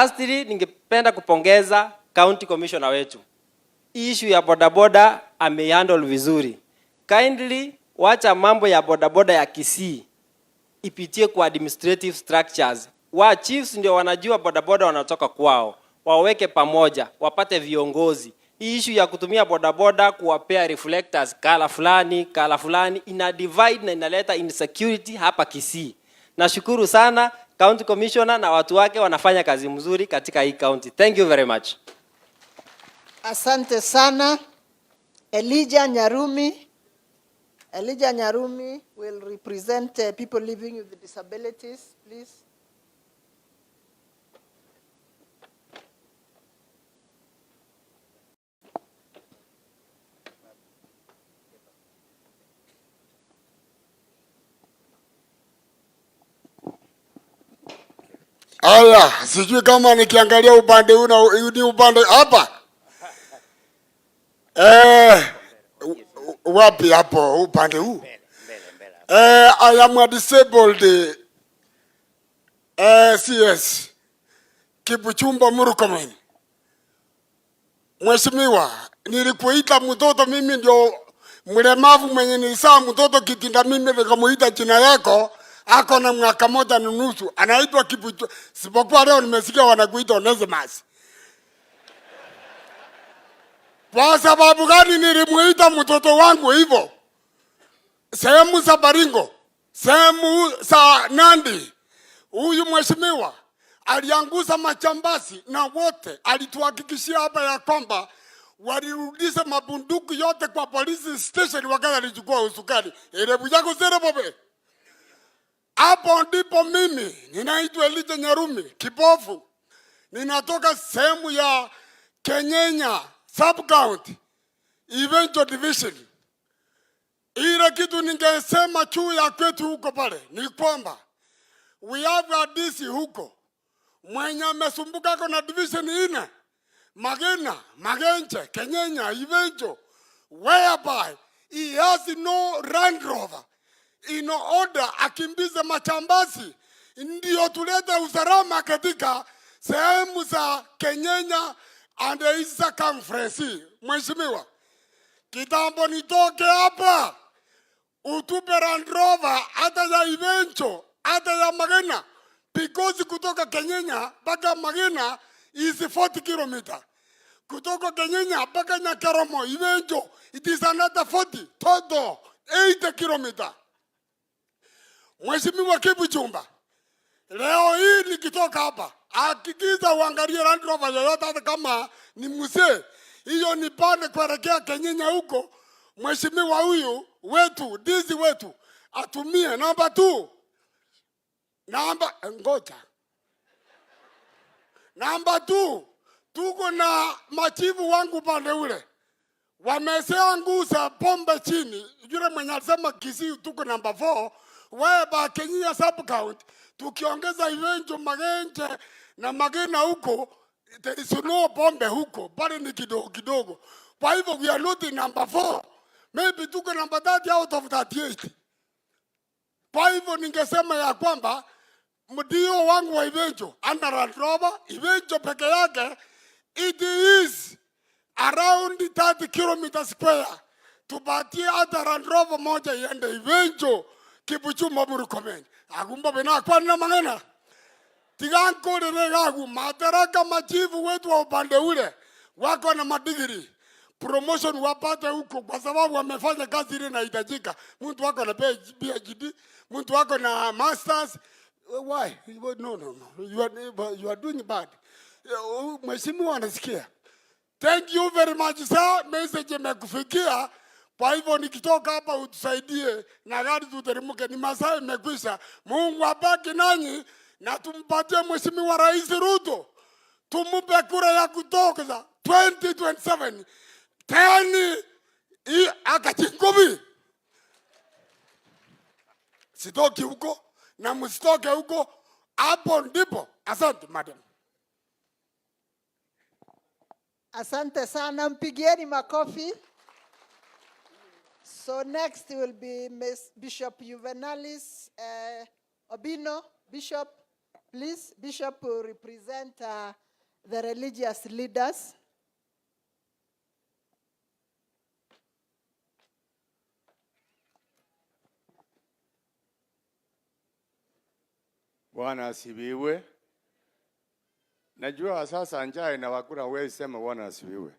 Lastly, ningependa kupongeza county commissioner wetu. Issue ya bodaboda amehandle vizuri. Kindly wacha mambo ya bodaboda ya Kisii ipitie kwa administrative structures. Wa chiefs ndio wanajua bodaboda wanatoka kwao. Waweke pamoja, wapate viongozi. Issue ya kutumia bodaboda kuwapea reflectors kala fulani ina divide na inaleta insecurity hapa Kisii. Nashukuru sana county commissioner na watu wake wanafanya kazi mzuri katika hii county. Thank you very much. Asante sana. Elijah Nyarumi will represent people living with disabilities, please. Aya, sijui kama nikiangalia upande ni upande hapa. Wapi hapo upande huu? I am a disabled CS Kibuchumba Murkomen. Mheshimiwa, nilikuita mtoto, mimi ndio mlemavu mwenye nilizaa mtoto kitinda, mimi nikamuita jina yako. Ako na mwaka moja na nusu, anaitwa Kibuchu. Sipokuwa leo nimesikia wanakuita Onesimus. Kwa sababu gani nilimuita mtoto wangu hivyo? Sehemu za Baringo, sehemu za Nandi, huyu mheshimiwa alianguza machambasi na wote alituhakikishia hapa ya kwamba walirudisha mabunduku yote kwa police station wakati alichukua usukani. Erebu yako zere bobe. Hapo ndipo mimi ninaitwa Elijah Nyarumi, kipofu. Ninatoka sehemu ya Kenyenya sub-county, Eventual division. Ile kitu ningesema juu ya kwetu huko pale ni kwamba we have a DC huko mwenye amesumbuka kwa na division ine, Magena, Magenche, Kenyenya, Eventual, whereby he has no Land Rover. In order akimbize machambazi ndio tulete usalama katika sehemu za Kenyenya and Isa Conference. Mheshimiwa, kitambo nitoke hapa utupe Land Rover hata ya Eventual, hata ya Magena, because kutoka Kenyenya mpaka Magena is 40 km. Kutoka Kenyenya mpaka Nyakaromo Eventual it is another 40, total 80 km. Mheshimiwa Kibuchumba, leo hii nikitoka hapa, hakikisha uangalie Land Rover yoyote hata kama ni mzee. Hiyo ni pande kuelekea Kenyenya huko. Mheshimiwa huyu wetu, DC wetu, atumie namba 2. Namba 2, tuko na machifu wangu pande ule. Wamesea nguza pombe chini. Yule mwenye alisema Kisii tuko namba 4. Weba Kenya sub-county, tukiongeza Eventual, Magenche na Magena huko, there is no pombe huko, bali ni kidogo. Kwa hivyo we are not in number 4. Maybe tuko number 30 out of 38. Kwa hivyo ningesema ya kwamba mdio wangu wa Eventual under Land Rover, Eventual peke yake, it is around 30 km square. Tupatie hata Land Rover moja iende Eventual Kibuchumba Murkomen. Agumba bena kwa na mangena. Tiganko regagu madaraka machifu wetu wa upande ule wako na madigiri. Promotion wapate huko kwa sababu wamefanya kazi ile inahitajika. Mtu wako na PhD, mtu wako na masters. Why? No. You are doing bad. Mheshimiwa anasikia. Thank you very much sir. Message imekufikia. Kwa hivyo nikitoka hapa utusaidie na gari tuteremke, ni masaa imekwisha. Mungu abaki nanyi na tumpatie Mheshimiwa Rais Ruto. Tumupe kura ya kutoka 2027. Tani akachikobi. Sitoki huko na msitoke huko, hapo ndipo. Asante madam. Asante sana, mpigieni makofi. So next will be Miss Bishop Juvenalis Obino. Bishop. Please, Bishop, represent the religious leaders. Bwana asifiwe. Najua sasa njaa inawakula, wewe sema Bwana asifiwe.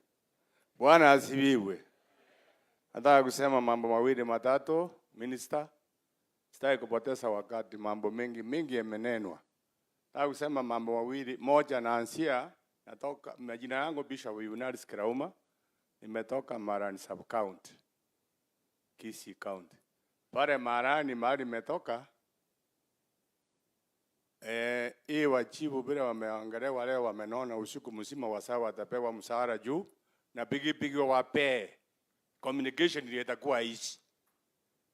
Bwana asifiwe. Nataka kusema mambo mawili matatu, minister. Sitaki kupoteza wakati, mambo mengi yamenenwa. Nataka kusema mambo mawili, moja naanzia, natoka majina yangu Bishop Yunaris Kirauma, nimetoka Marani sub county, Kisii county. Pale Marani mahali nimetoka, hii wajibu bila wameangalia wale wamenona usiku mzima wasawa watapewa msaada juu na pigi wape communication ile itakuwa hizi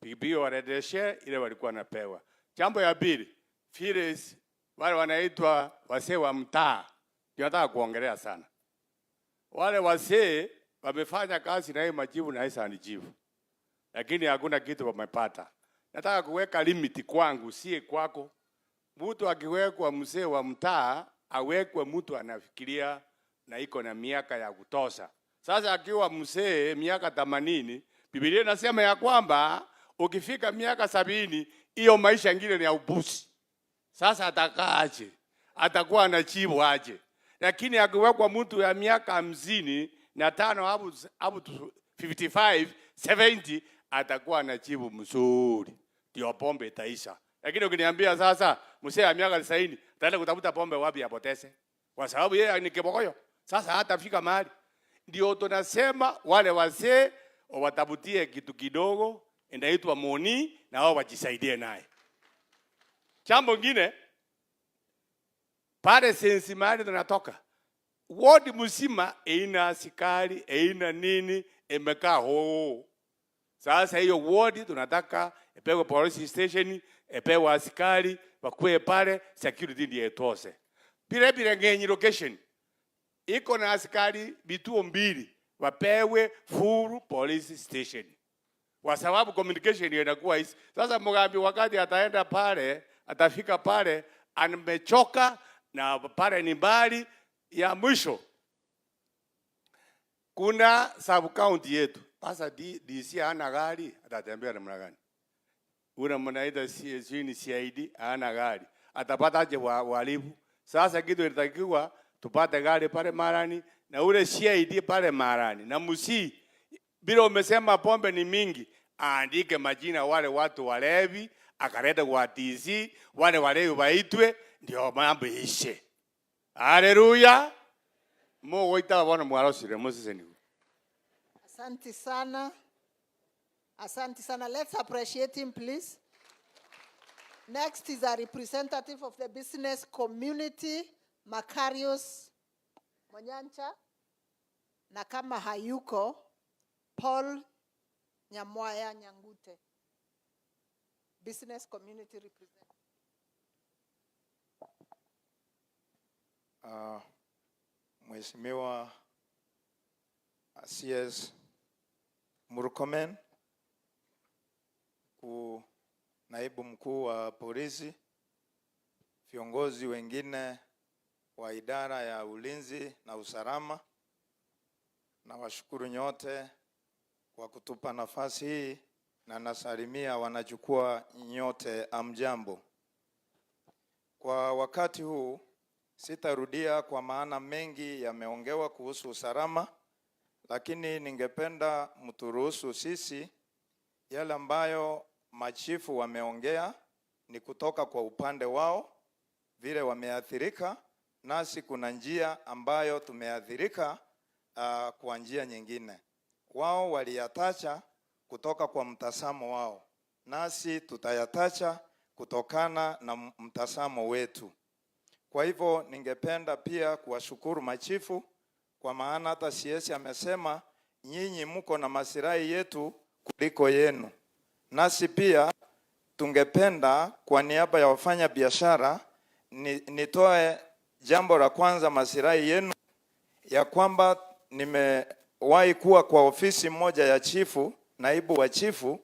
pigi waredeshe ile walikuwa napewa. Jambo ya pili, Phyllis wale wanaitwa wasee wa mtaa tunataka kuongelea sana. Wale wasee wamefanya kazi na hii majibu na hisa anijibu, lakini hakuna kitu wamepata. Nataka kuweka limit kwangu, sie kwako. Mtu akiwekwa mzee wa mtaa, awekwe mtu anafikiria na iko na miaka ya kutosha. Sasa akiwa mzee miaka 80, Biblia inasema ya kwamba ukifika miaka 70, hiyo maisha ingine ni ya upusi. Sasa atakaaje? Atakuwa anachibu aje? Lakini akiwekwa mtu ya miaka 55 hapo 55, 70, atakuwa anachibu mzuri. Ndio pombe itaisha. Lakini ukiniambia sasa mzee ya miaka 90 ataenda kutafuta pombe wapi apoteze? Kwa sababu yeye ni kibogoyo. Sasa hatafika mahali. Ndio tunasema wale wazee watabutie kitu kidogo inaitwa moni na wao wajisaidie naye. Jambo lingine, pale sensi mahali tunatoka, wodi mzima ina askari, ina nini, imekaa ho. Sasa hiyo wodi tunataka ipewe police station, ipewe askari, wakue pale, security ndiye itose. Pile ngenyi location, iko na askari vituo 2, wapewe full police station. Kwa sababu communication inakuwa hizi. Sasa Mugambi wakati ataenda pale, atafika pale, amechoka na pale ni mbali ya mwisho. Kuna sub county yetu. Sasa DC hana gari, atatembea namna gani? Una mnaida CID hana gari. Atapata aje walimu? Sasa kitu inatakiwa tupate gari pale Marani na ule CID pale Marani. Na musi bila umesema pombe ni mingi, andike majina wale watu walevi, akaleta kwa DC, wale walevi waitwe, ndio mambo ishe. Haleluya. Mungu itawana mwarosire Moses. Asante sana. Asante sana. Let's appreciate him, please. Next is a representative of the business community, Makarios Monyancha. Na kama hayuko, Paul Nyamwaya Nyangute. Business community representative. Mheshimiwa CS Murkomen, naibu mkuu wa polisi, viongozi wengine wa idara ya ulinzi na usalama, na washukuru nyote kwa kutupa nafasi hii, na nasalimia wanajukwaa nyote, amjambo. Kwa wakati huu sitarudia kwa maana mengi yameongewa kuhusu usalama, lakini ningependa mturuhusu sisi yale ambayo machifu wameongea ni kutoka kwa upande wao vile wameathirika, nasi kuna njia ambayo tumeathirika kwa njia nyingine. Wao waliyatacha kutoka kwa mtazamo wao, nasi tutayatacha kutokana na mtazamo wetu. Kwa hivyo ningependa pia kuwashukuru machifu, kwa maana hata CS amesema nyinyi mko na masirai yetu kuliko yenu. Nasi pia tungependa kwa niaba ya wafanya biashara nitoe jambo la kwanza, masirai yenu ya kwamba nimewahi kuwa kwa ofisi moja ya chifu, naibu wa chifu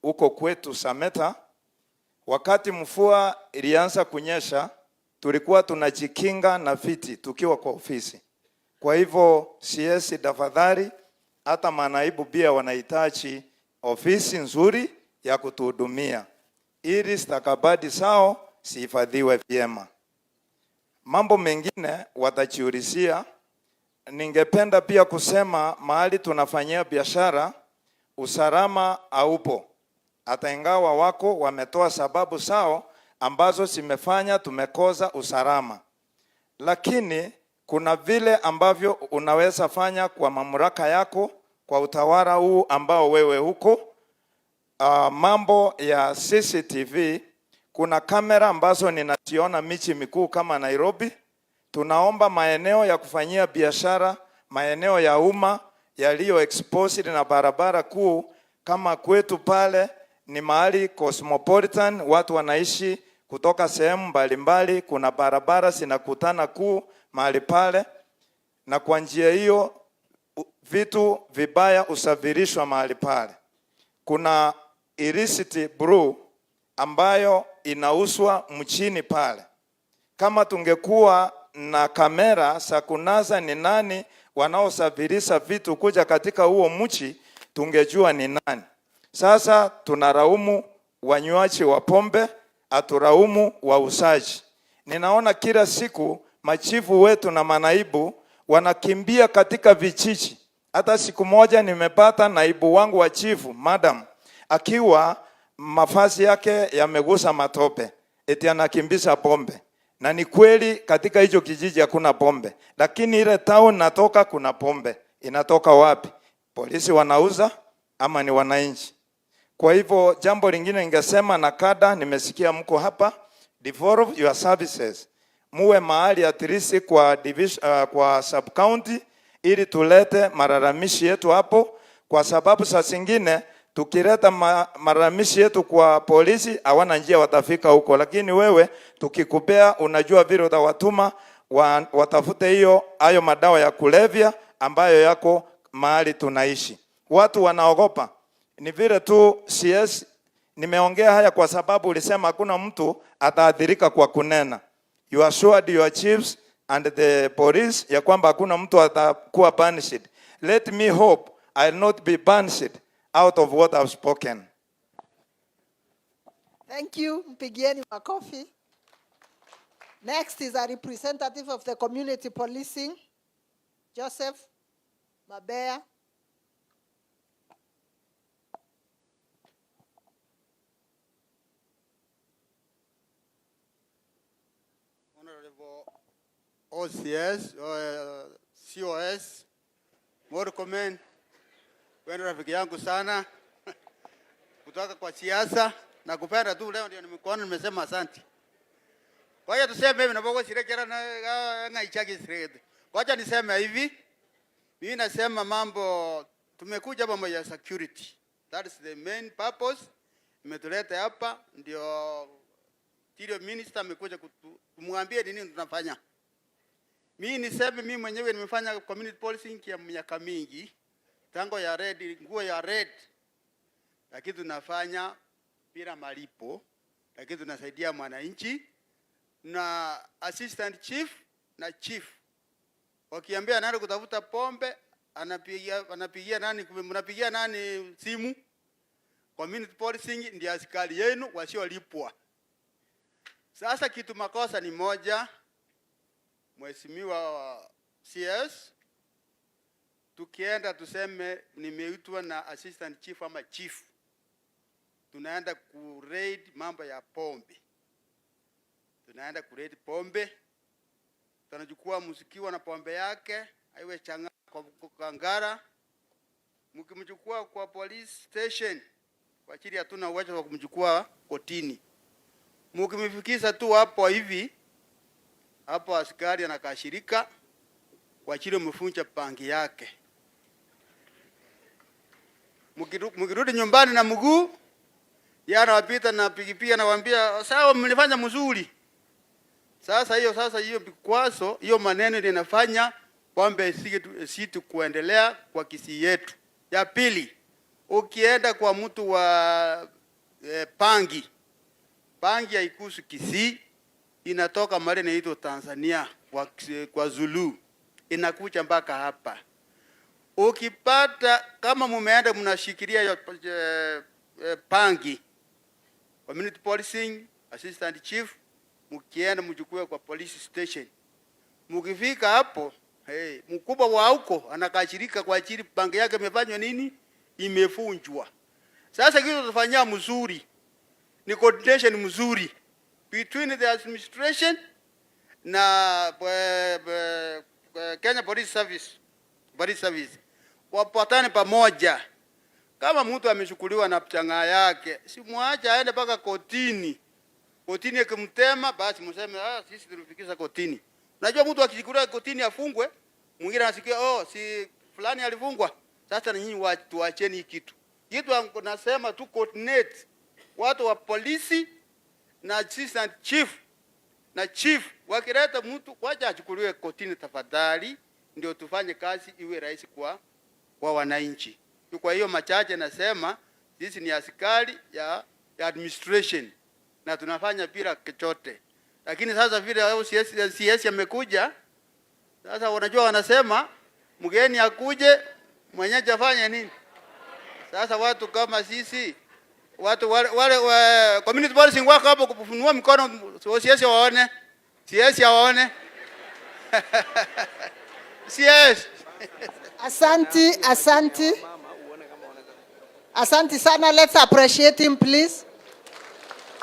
huko kwetu Sameta. Wakati mvua ilianza kunyesha, tulikuwa tunajikinga na viti tukiwa kwa ofisi. Kwa hivyo CS, tafadhali, hata manaibu pia wanahitaji ofisi nzuri ya kutuhudumia ili stakabadhi sao sihifadhiwe vyema. Mambo mengine watajiulizia. Ningependa pia kusema mahali tunafanyia biashara usalama haupo. Hata ingawa wako wametoa sababu sao ambazo zimefanya tumekosa usalama. Lakini kuna vile ambavyo unaweza fanya kwa mamlaka yako, kwa utawala huu ambao wewe huko. Mambo ya CCTV, kuna kamera ambazo ninaziona miji mikuu kama Nairobi. Tunaomba maeneo ya kufanyia biashara, maeneo ya umma yaliyo exposed na barabara kuu kama kwetu pale ni mahali cosmopolitan, watu wanaishi kutoka sehemu mbalimbali, kuna barabara zinakutana kuu mahali pale, na kwa njia hiyo vitu vibaya usafirishwa mahali pale. Kuna illicit brew ambayo inauzwa mchini pale. Kama tungekuwa na kamera za kunasa ni nani wanaosafirisha vitu kuja katika huo mchi, tungejua ni nani. Sasa tunaraumu wanywaji wa pombe, aturaumu wauzaji. Ninaona kila siku machifu wetu na manaibu wanakimbia katika vijiji. Hata siku moja nimepata naibu wangu wa chifu, madam, akiwa mavazi yake yamegusa matope, eti anakimbisha pombe. Na ni kweli katika hicho kijiji hakuna pombe, lakini ile town natoka kuna pombe. Inatoka wapi? Polisi wanauza ama ni wananchi? Kwa hivyo jambo lingine ningesema, na kada, nimesikia mko hapa, devolve your services. Muwe mahali at least kwa division, kwa sub county, ili tulete malalamishi yetu hapo, kwa sababu saa zingine tukileta malalamishi yetu kwa polisi hawana njia watafika huko, lakini wewe tukikupea unajua vile utawatuma watafute hayo madawa ya kulevya ambayo yako mahali tunaishi. Watu wanaogopa. Ni vile tu CS, nimeongea haya kwa sababu ulisema hakuna mtu ataathirika kwa kunena. You assured your chiefs and the police ya kwamba hakuna mtu atakuwa punished. Let me hope I'll not be punished out of what I've spoken. Thank you. Mpigieni makofi. Next is a representative of the community policing, Joseph Mabea. Honorable OCS, COS, Murkomen, wenu rafiki yangu sana kutoka kwa siasa na kupenda tu leo ndio nimekuona, nimesema asante. Kwa hiyo tuseme hivi, nabogo sirekera na ngaichagi sirede. Wacha niseme hivi, mimi nasema mambo, tumekuja mambo ya security. That is the main purpose. Imetuleta hapa ndio Tiro Minister amekuja kumwambia nini tunafanya. Mimi niseme mimi mwenyewe nimefanya community policing kwa miaka mingi. Tango ya red, nguo ya red. Lakini tunafanya bila malipo, lakini tunasaidia mwananchi na assistant chief na chief. Wakiambia nani kutafuta pombe, anapigia nani, mnapigia nani simu? Community policing ndio askari yenu wasiolipwa. Sasa kitu makosa ni moja, mheshimiwa CS, tukienda tuseme nimeitwa na assistant chief ama chief, tunaenda ku raid mambo ya pombe. Tunaenda ku raid pombe, tunachukua msikiwa na pombe yake, aiwe changa kwa kangara, mkimchukua kwa police station, kwa chini hatuna uwezo wa kumchukua kotini. Mkimifikisha tu hapo hivi, hapo askari anakashirika kwa chini mfunja pangi yake. Mkirudi nyumbani na mguu, yana wapita na pikipiki anawaambia sawa mlifanya mzuri. Sasa hiyo vikwazo, hiyo maneno linafanya pombe situ kuendelea kwa Kisii yetu. Ya pili, ukienda kwa mtu wa pangi haikuhusu Kisii, inatoka mahali inaitwa Tanzania kwa Zulu inakuja mpaka hapa. Ukipata kama mumeenda mnashikilia pangi, community policing assistant chief, mkienda mjukue kwa police station. Mkifika hapo, mkubwa wa huko anakashirika kwa ajili pangi yake imefanywa nini? Imefunjwa. Sasa kitu tufanyia mzuri ni coordination mzuri between the administration na Kenya Police Service. Wapatane pamoja. Kama mtu amechukuliwa na pchanga yake, si muache aende paka kotini. Kotini ikimtema basi mseme sisi tulifikisha kotini. Unajua mtu akichukuliwa kotini afungwe, mwingine anasikia si fulani alifungwa. Sasa na nyinyi tuacheni kitu. Kitu nasema tu coordinate watu wa polisi na assistant chief na chief wakileta mtu wacha achukuliwe kotini tafadhali, ndio tufanye kazi iwe rahisi kwa wananchi. Kwa hiyo machache nasema sisi ni askari ya administration na tunafanya bila chochote. Lakini sasa vile CS amekuja, sasa wanajua wanasema mgeni akuje mwenyeji afanye nini? Sasa watu kama sisi watu wale community policing wako hapo kufunua mikono, CS waone. CS waone. CS. Asante sana. Let's appreciate him, please.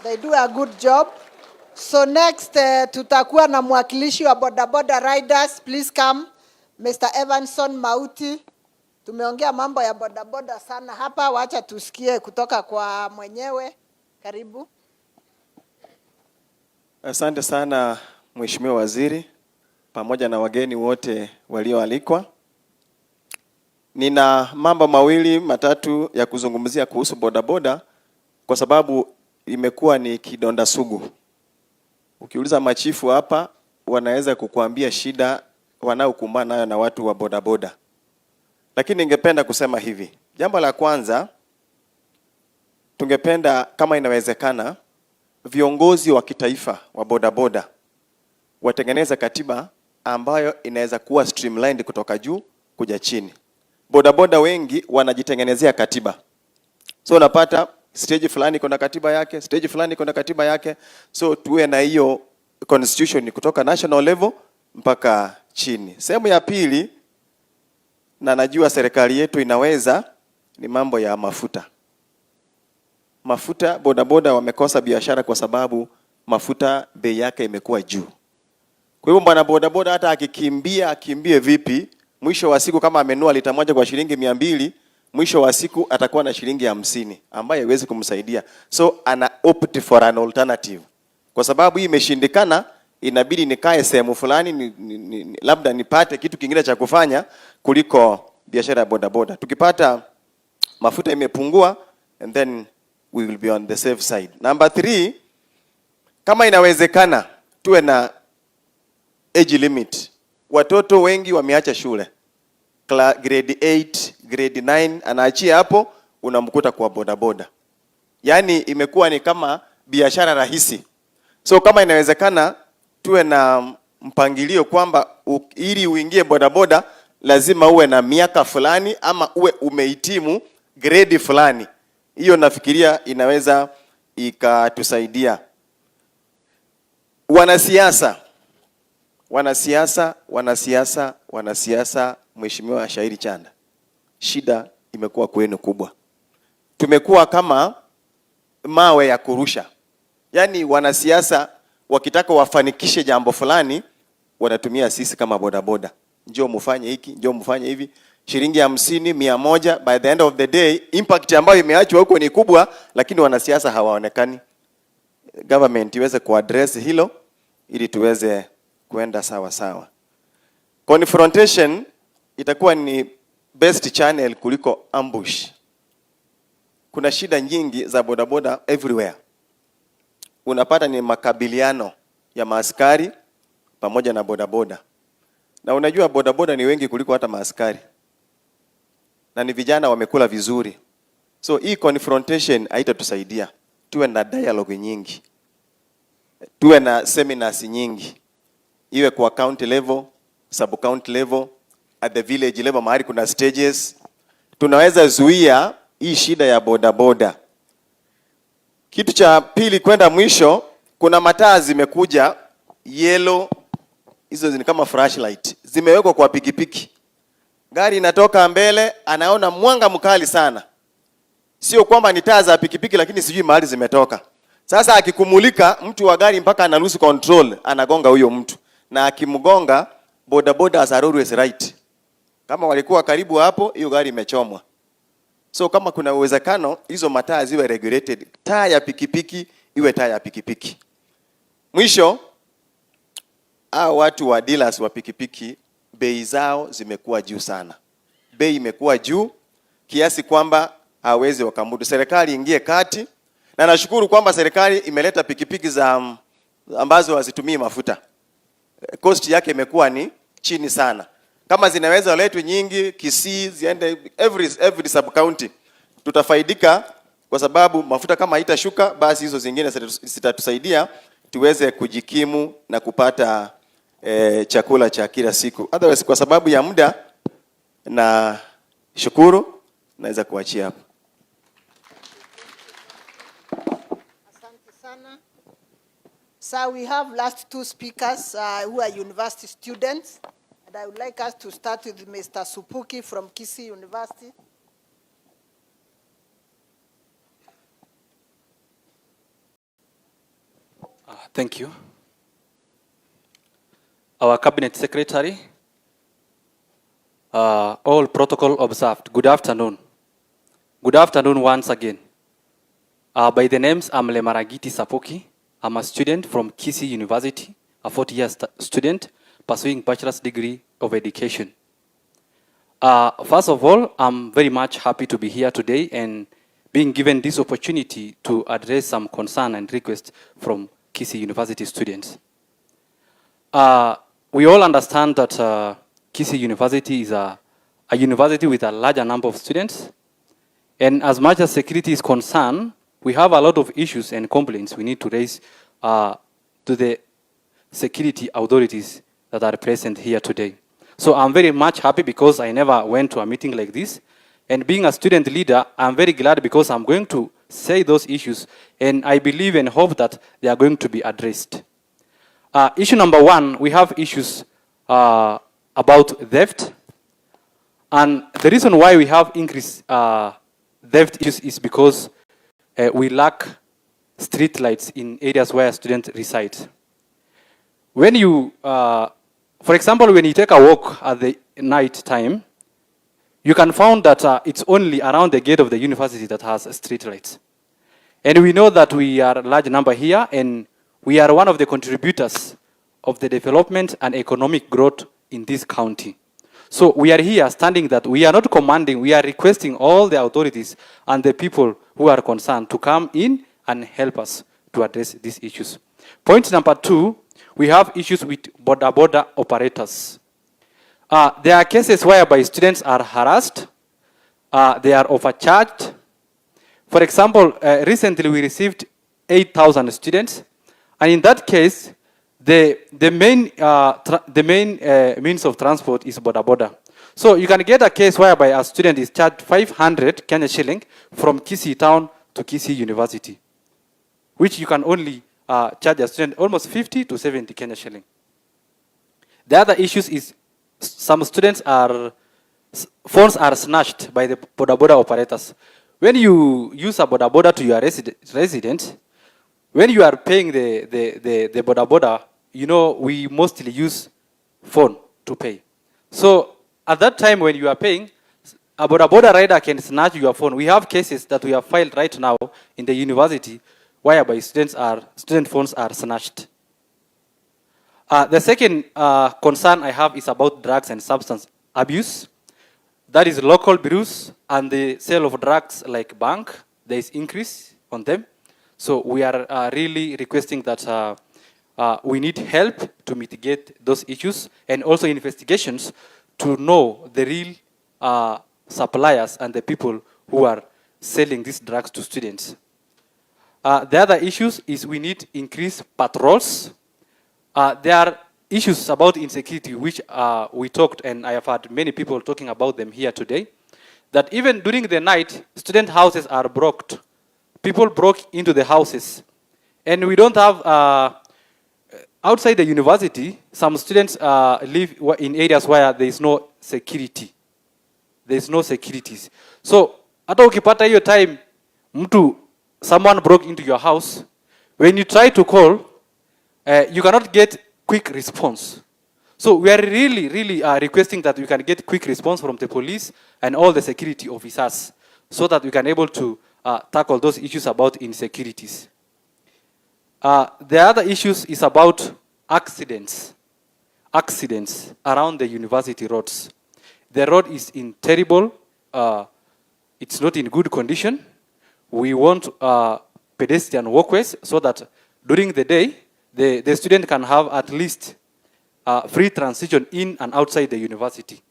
They do a good job. So next tutakuwa na mwakilishi wa bodaboda riders. Please come, Mr. Evanson Mauti. Tumeongea mambo ya bodaboda sana hapa, wacha tusikie kutoka kwa mwenyewe. Karibu. Asante sana Mheshimiwa Waziri pamoja na wageni wote walioalikwa. Nina mambo mawili matatu ya kuzungumzia kuhusu bodaboda kwa sababu imekuwa ni kidonda sugu. Ukiuliza machifu hapa wanaweza kukuambia shida wanaokumbana nayo na watu wa bodaboda. Lakini ningependa kusema hivi. Jambo la kwanza, tungependa kama inawezekana viongozi wa kitaifa wa bodaboda watengeneze katiba ambayo inaweza kuwa streamlined kutoka juu kuja chini. Bodaboda wengi wanajitengenezea katiba. So unapata stage fulani kuna katiba yake, stage fulani kuna katiba yake. So tuwe na hiyo constitution kutoka national level mpaka chini. Sehemu ya pili, na najua serikali yetu inaweza, ni mambo ya mafuta. Mafuta, bodaboda wamekosa biashara kwa sababu mafuta bei yake imekuwa juu. Kwa hivyo bwana bodaboda hata akimbie vipi, mwisho wa siku kama amenunua lita moja kwa shilingi 200, mwisho wa siku atakuwa na shilingi 50 ambayo haiwezi kumsaidia. So ana opt for an alternative. Kwa sababu hii imeshindikana, inabidi nikae sehemu fulani labda nipate kitu kingine cha kufanya kuliko biashara ya bodaboda. Tukipata mafuta imepungua, and then we will be on the safe side. Number 3, kama inawezekana tuwe na age limit. Watoto wengi wameacha shule. Grade 8, grade 9 anaachia hapo, unamkuta kwa bodaboda. Yaani imekuwa ni kama biashara rahisi. So kama inawezekana tuwe na mpangilio kwamba ili uingie bodaboda lazima uwe na miaka fulani ama uwe umehitimu grade fulani. Hiyo nafikiria inaweza ikatusaidia. Wanasiasa, Mheshimiwa Shairi Chanda, shida imekuwa kwenu kubwa. Tumekuwa kama mawe ya kurusha. Yaani wanasiasa wakitaka wafanikishe jambo fulani wanatumia sisi kama bodaboda. Njoo mfanye hiki, njoo mfanye hivi. Shilingi 50, 100, by the end of the day impact ambayo imeachwa huko ni kubwa, lakini wanasiasa hawaonekani. Government iweze kuaddress hilo ili tuweze kwenda sawa sawa. Confrontation itakuwa ni best channel kuliko ambush. Kuna shida nyingi za bodaboda everywhere. Unapata ni makabiliano ya maaskari pamoja na bodaboda. Na unajua bodaboda ni wengi kuliko hata maaskari. Na ni vijana wamekula vizuri. So hii confrontation haitatusaidia. Tuwe na dialogue nyingi. tuwe na seminars nyingi, iwe kwa county level, sub county level, at the village level, mahali kuna stages. Tunaweza zuia hii shida ya boda boda. Kitu cha pili, kwenda mwisho, kuna mataa zimekuja yellow, hizo ni kama flashlight, zimewekwa kwa pikipiki. Gari inatoka mbele, anaona mwanga mkali sana. Sio kwamba ni taa za pikipiki, lakini sijui mahali zimetoka. Sasa akikumulika mtu wa gari mpaka ana lose control, anagonga huyo mtu. Na akimgonga, boda boda are always right. Kama walikuwa karibu hapo, hiyo gari imechomwa. So kama kuna uwezekano hizo mataa ziwe regulated, taa ya pikipiki iwe taa ya pikipiki. Mwisho, watu wa dealers wa pikipiki, bei zao zimekuwa juu sana. Bei imekuwa juu kiasi kwamba hawezi wakamudu. Serikali ingie kati, na nashukuru kwamba serikali imeleta pikipiki za ambazo hazitumii mafuta. Cost yake imekuwa ni chini sana. Kama zinaweza letwe nyingi Kisii, ziende every sub county, tutafaidika, kwa sababu mafuta kama haitashuka, basi hizo zingine zitatusaidia tuweze kujikimu na kupata chakula cha kila siku. Otherwise, kwa sababu ya muda na shukuru, naweza kuachia hapo. Asante sana. So we have last two speakers who are university students. And I would like us to start with Mr. Supuki from Kisii University. Thank you. Our Cabinet Secretary, all protocol observed. Good afternoon. Good afternoon once again. By the names, I'm Lemaragiti Sapoki. I'm a student from Kisii University, a 40-year student pursuing bachelor's degree of education. First of all, I'm very much happy to be here today and being given this opportunity to address some concern and requests from Kisii University students. We all understand that Kisii University is a university with a larger number of students, and as much as security is concerned, we have a lot of issues and complaints we need to raise to the security authorities that are present here today. So I'm very much happy because I never went to a meeting like this. And being a student leader, I'm very glad because I'm going to say those issues, and I believe and hope that they are going to be addressed. Issue number one, we have issues about theft. And the reason why we have increased theft issues is because we lack street lights in areas where students reside. When you, for example, when you take a walk at the night time, you can find that it's only around the gate of the university that has street lights. And we know that we are a large number here, and we are one of the contributors of the development and economic growth in this county. So we are here standing that we are not commanding, we are requesting all the authorities and the people who are concerned to come in and help us to address these issues. Point number two, we have issues with border operators. There are cases whereby students are harassed, they are overcharged. For example, recently we received 8,000 students, and in that case, the main means of transport is border. So you can get a case whereby a student is charged 500 Kenya shilling from Kisii town to Kisii University, which you can only charge a student almost 50 to 70 Kenya shilling. The other issues is some students phones are snatched by the border operators. When you use a border to your resident, when you are paying the border, you know, we mostly use phone to pay. So at that time when you are paying, a border rider can snatch your phone. We have cases that we have filed right now in the university whereby student phones are snatched. The second concern I have is about drugs and substance abuse. That is local bureaus and the sale of drugs like bank. There is increase on them. So we are really requesting that we need help to mitigate those issues and also investigations to know the real suppliers and the people who are selling these drugs to students. The other issues is we need increased patrols. There are issues about insecurity which we talked, and I have had many people talking about them here today, that even during the night, student houses are broke. People broke into the houses. And we don't have, outside the university, some students live in areas where there is no security. There is no securities. So, hata ukipata hiyo time, someone broke into your house, when you try to call, you cannot get quick response. So we are really requesting that we can get quick response from the police and all the security officers so that we can able to tackle those issues about insecurities. The other issues is about accidents around the university roads. The road is in terrible, it's not in good condition. We want pedestrian walkways so that during the day, the student can have at least free transition in and outside the university.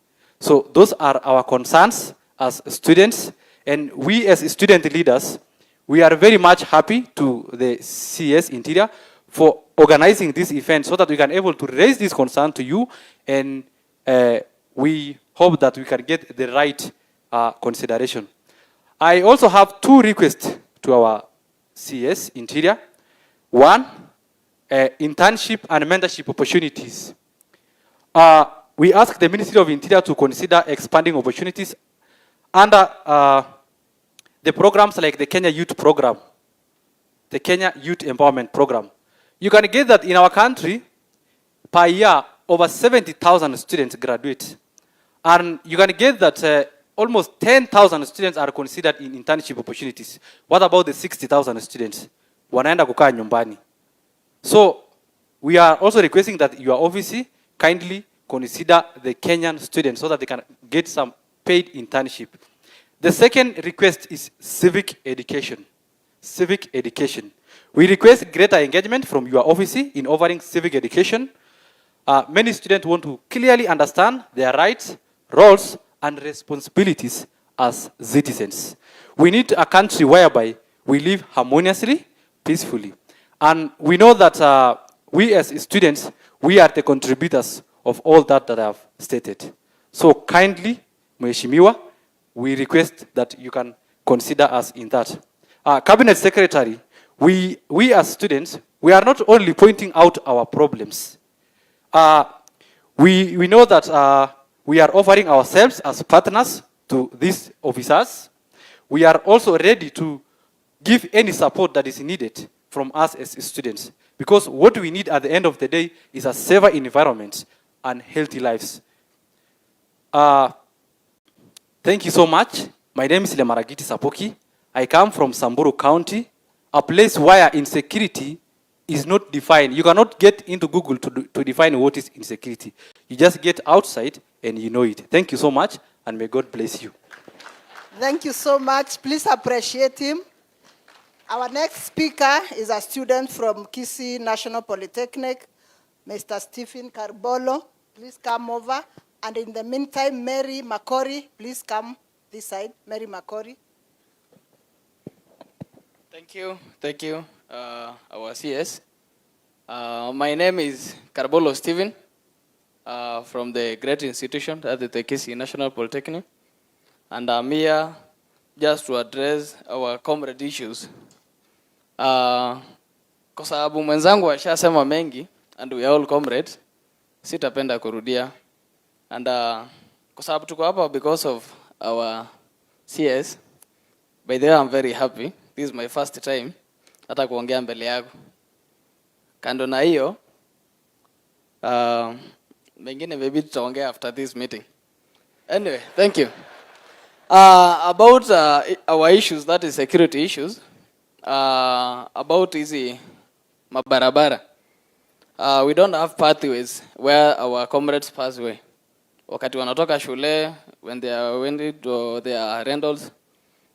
So those are our concerns as students, and we as student leaders, we are very much happy to the CS Interior for organizing this event so that we can able to raise this concern to you, and we hope that we can get the right consideration. I also have two requests to our CS Interior. One, internship and mentorship opportunities. We ask the Ministry of Interior to consider expanding opportunities under the programs like the Kenya Youth Program, the Kenya Youth Empowerment Program. You can get that in our country, per year, over 70,000 students graduate. And you can get that almost 10,000 students are considered in internship opportunities. What about the 60,000 students? Wanaenda kukaa nyumbani. So we are also requesting that your office kindly consider the Kenyan students so that they can get some paid internship. The second request is civic education. Civic education. We request greater engagement from your office in offering civic education. Many students want to clearly understand their rights, roles, and responsibilities as citizens. We need a country whereby we live harmoniously, peacefully. And we know that we as students, we are the contributors of all that I have stated. So kindly, Mheshimiwa, we request that you can consider us in that. Cabinet Secretary, we as students, we are not only pointing out our problems. We know that we are offering ourselves as partners to these officers. We are also ready to give any support that is needed from us as students. Because what we need at the end of the day is a safer environment and healthy lives. Thank you so much. My name is Lemaragiti Sapoki. I come from Samburu County, a place where insecurity is not defined. You cannot get into Google to define what is insecurity. You just get outside and you know it. Thank you so much, and may God bless you. Thank you so much. Please appreciate him. Our next speaker is a student from Kisii National Polytechnic, Mr. Stephen Carbolo. Please come over. And in the meantime, Mary Makori, please come this side. Mary Makori. Thank you, our CS. My name is Carbolo Stephen from the great institution at the Kisii National Polytechnic. And I'm here just to address our comrade issues. Kwa sababu mwenzangu ashasema mengi, and we are all comrades, sitapenda kurudia. And kwa sababu tuko hapa because of our CS, by the way, I'm very happy. This is my first time hata kuongea mbele yako. Kando na hiyo, mengine maybe tutaongea after this meeting. Anyway, thank you. About our issues, that is security issues, about hizi mabarabara. We don't have pathways where our comrades pass away. Wakati wanatoka shule, when they are winded or they are rentals,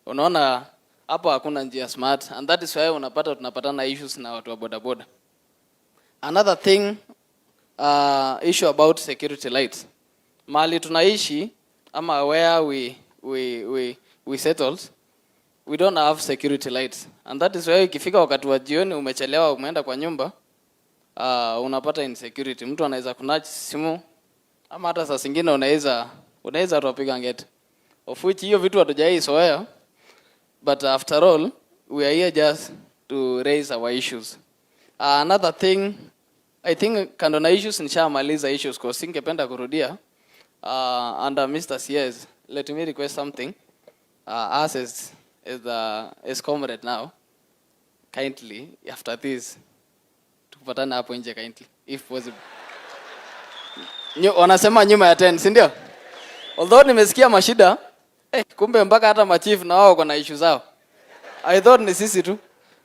unaona hapo hakuna njia smart, and that is why tunapatana issues na watu wa bodaboda. Another thing, issue about security lights. Mali tunaishi ama where we settled, we don't have security lights. And that is why ikifika wakati wa jioni umechelewa umeenda kwa nyumba, unapata insecurity. Mtu anaweza kunach simu ama hata saa zingine unaweza tupiga ngeti. Of which hiyo vitu hatujaizoea. But after all, we are here just to raise our issues. Another thing, I think kando na issues nishamaliza issues kwa singependa kurudia. Under Mr. CS, let me request something. Us as comrade now, kindly after this tukupatana hapo nje kindly if possible. Wanasema nyuma ya 10, si ndio? Although nimesikia mashida, kumbe mpaka hata machief na wao kuna issue zao. I thought ni sisi tu.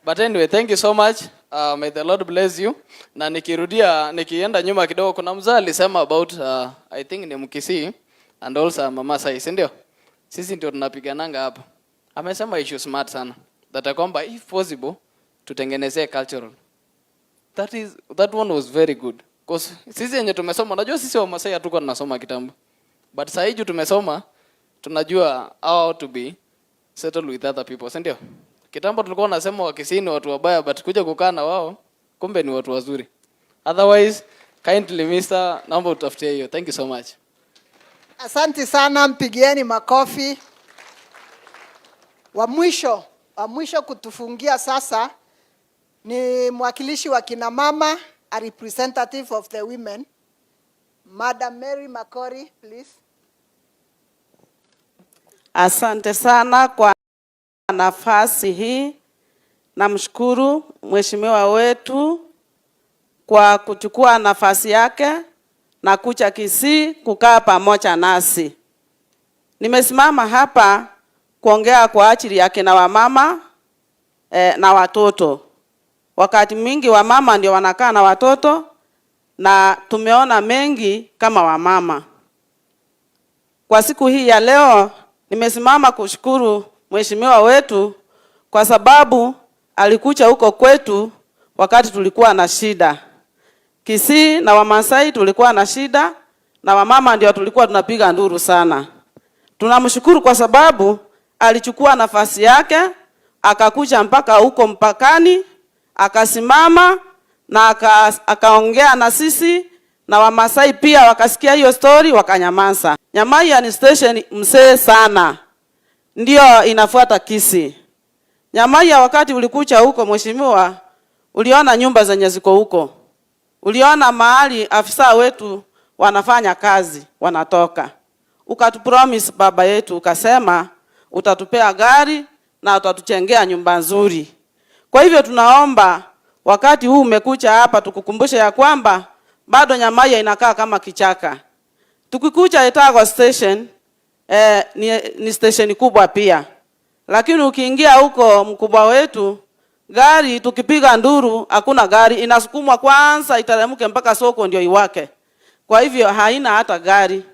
But anyway, thank you so much. May the Lord bless you. Na nikienda nyuma kidogo kuna mzee alisema about I think ni Kisii and also Mama Sai, si ndio? Sisi ndio tunapigananga hapa. Amesema issue smart sana. That kwamba if possible tutengenezee cultural. That one was very good. Because sisi yenye tumesoma, najua sisi wa Masai hatuko tunasoma kitambo. But sasa hivi tumesoma, tunajua how to be settled with other people, si ndio? Kitambo tulikuwa tunasema wa Kisii ni watu wabaya, but kuja kukaa na wao kumbe ni watu wazuri. Otherwise, kindly Mr. naomba utafutie hiyo. Thank you so much. Asante sana, mpigieni makofi. Wa mwisho kutufungia sasa ni mwakilishi wa kina mama, a representative of the women. Madam Mary Makori, please. Asante sana kwa nafasi hii. Namshukuru mheshimiwa wetu kwa kuchukua nafasi yake na kuja Kisii kukaa pamoja nasi. Nimesimama hapa kuongea kwa ajili ya kina wamama na watoto. Wakati mwingi wamama ndio wanakaa na watoto na tumeona mengi kama wamama. Kwa siku hii ya leo nimesimama kushukuru mheshimiwa wetu kwa sababu alikuja huko kwetu wakati tulikuwa na shida. Kisii na Wamasai tulikuwa na shida na wamama ndio tulikuwa tunapiga nduru sana. Tunamshukuru kwa sababu alichukua nafasi yake, akakuja mpaka huko mpakani, akasimama na akaongea na sisi na Wamasai pia wakasikia hiyo story wakanyamaza. Nyamaiya ni station msee sana. Ndio inafuata Kisii. Nyamaiya wakati ulikuja huko mheshimiwa, uliona nyumba zenye ziko huko. Uliona mahali afisa wetu wanafanya kazi, wanatoka. Ukatupromise baba yetu, ukasema utatupea gari na utatuchengea nyumba nzuri. Kwa hivyo tunaomba wakati huu umekuja hapa tukukumbushe ya kwamba bado Nyamaiya inakaa kama kichaka. Tukikuja Etago station ni station kubwa pia. Lakini ukiingia huko mkubwa wetu, gari tukipiga nduru hakuna gari, inasukumwa kwanza iteremke mpaka soko ndio iwake. Kwa hivyo haina hata gari.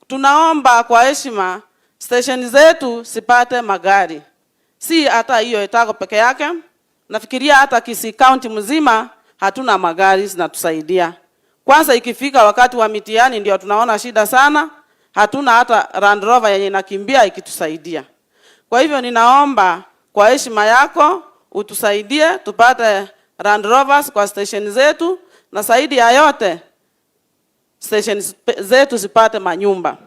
Tunaomba kwa heshima station zetu sipate magari. Si hata hiyo Etago peke yake. Nafikiria hata Kisii County mzima hatuna magari zinatusaidia. Kwanza ikifika wakati wa mitihani ndio tunaona shida sana. Hatuna hata Land Rover yenye inakimbia ikitusaidia. Kwa hivyo ninaomba kwa heshima yako utusaidie tupate Land Rovers kwa station zetu na zaidi ya yote station zetu zipate manyumba.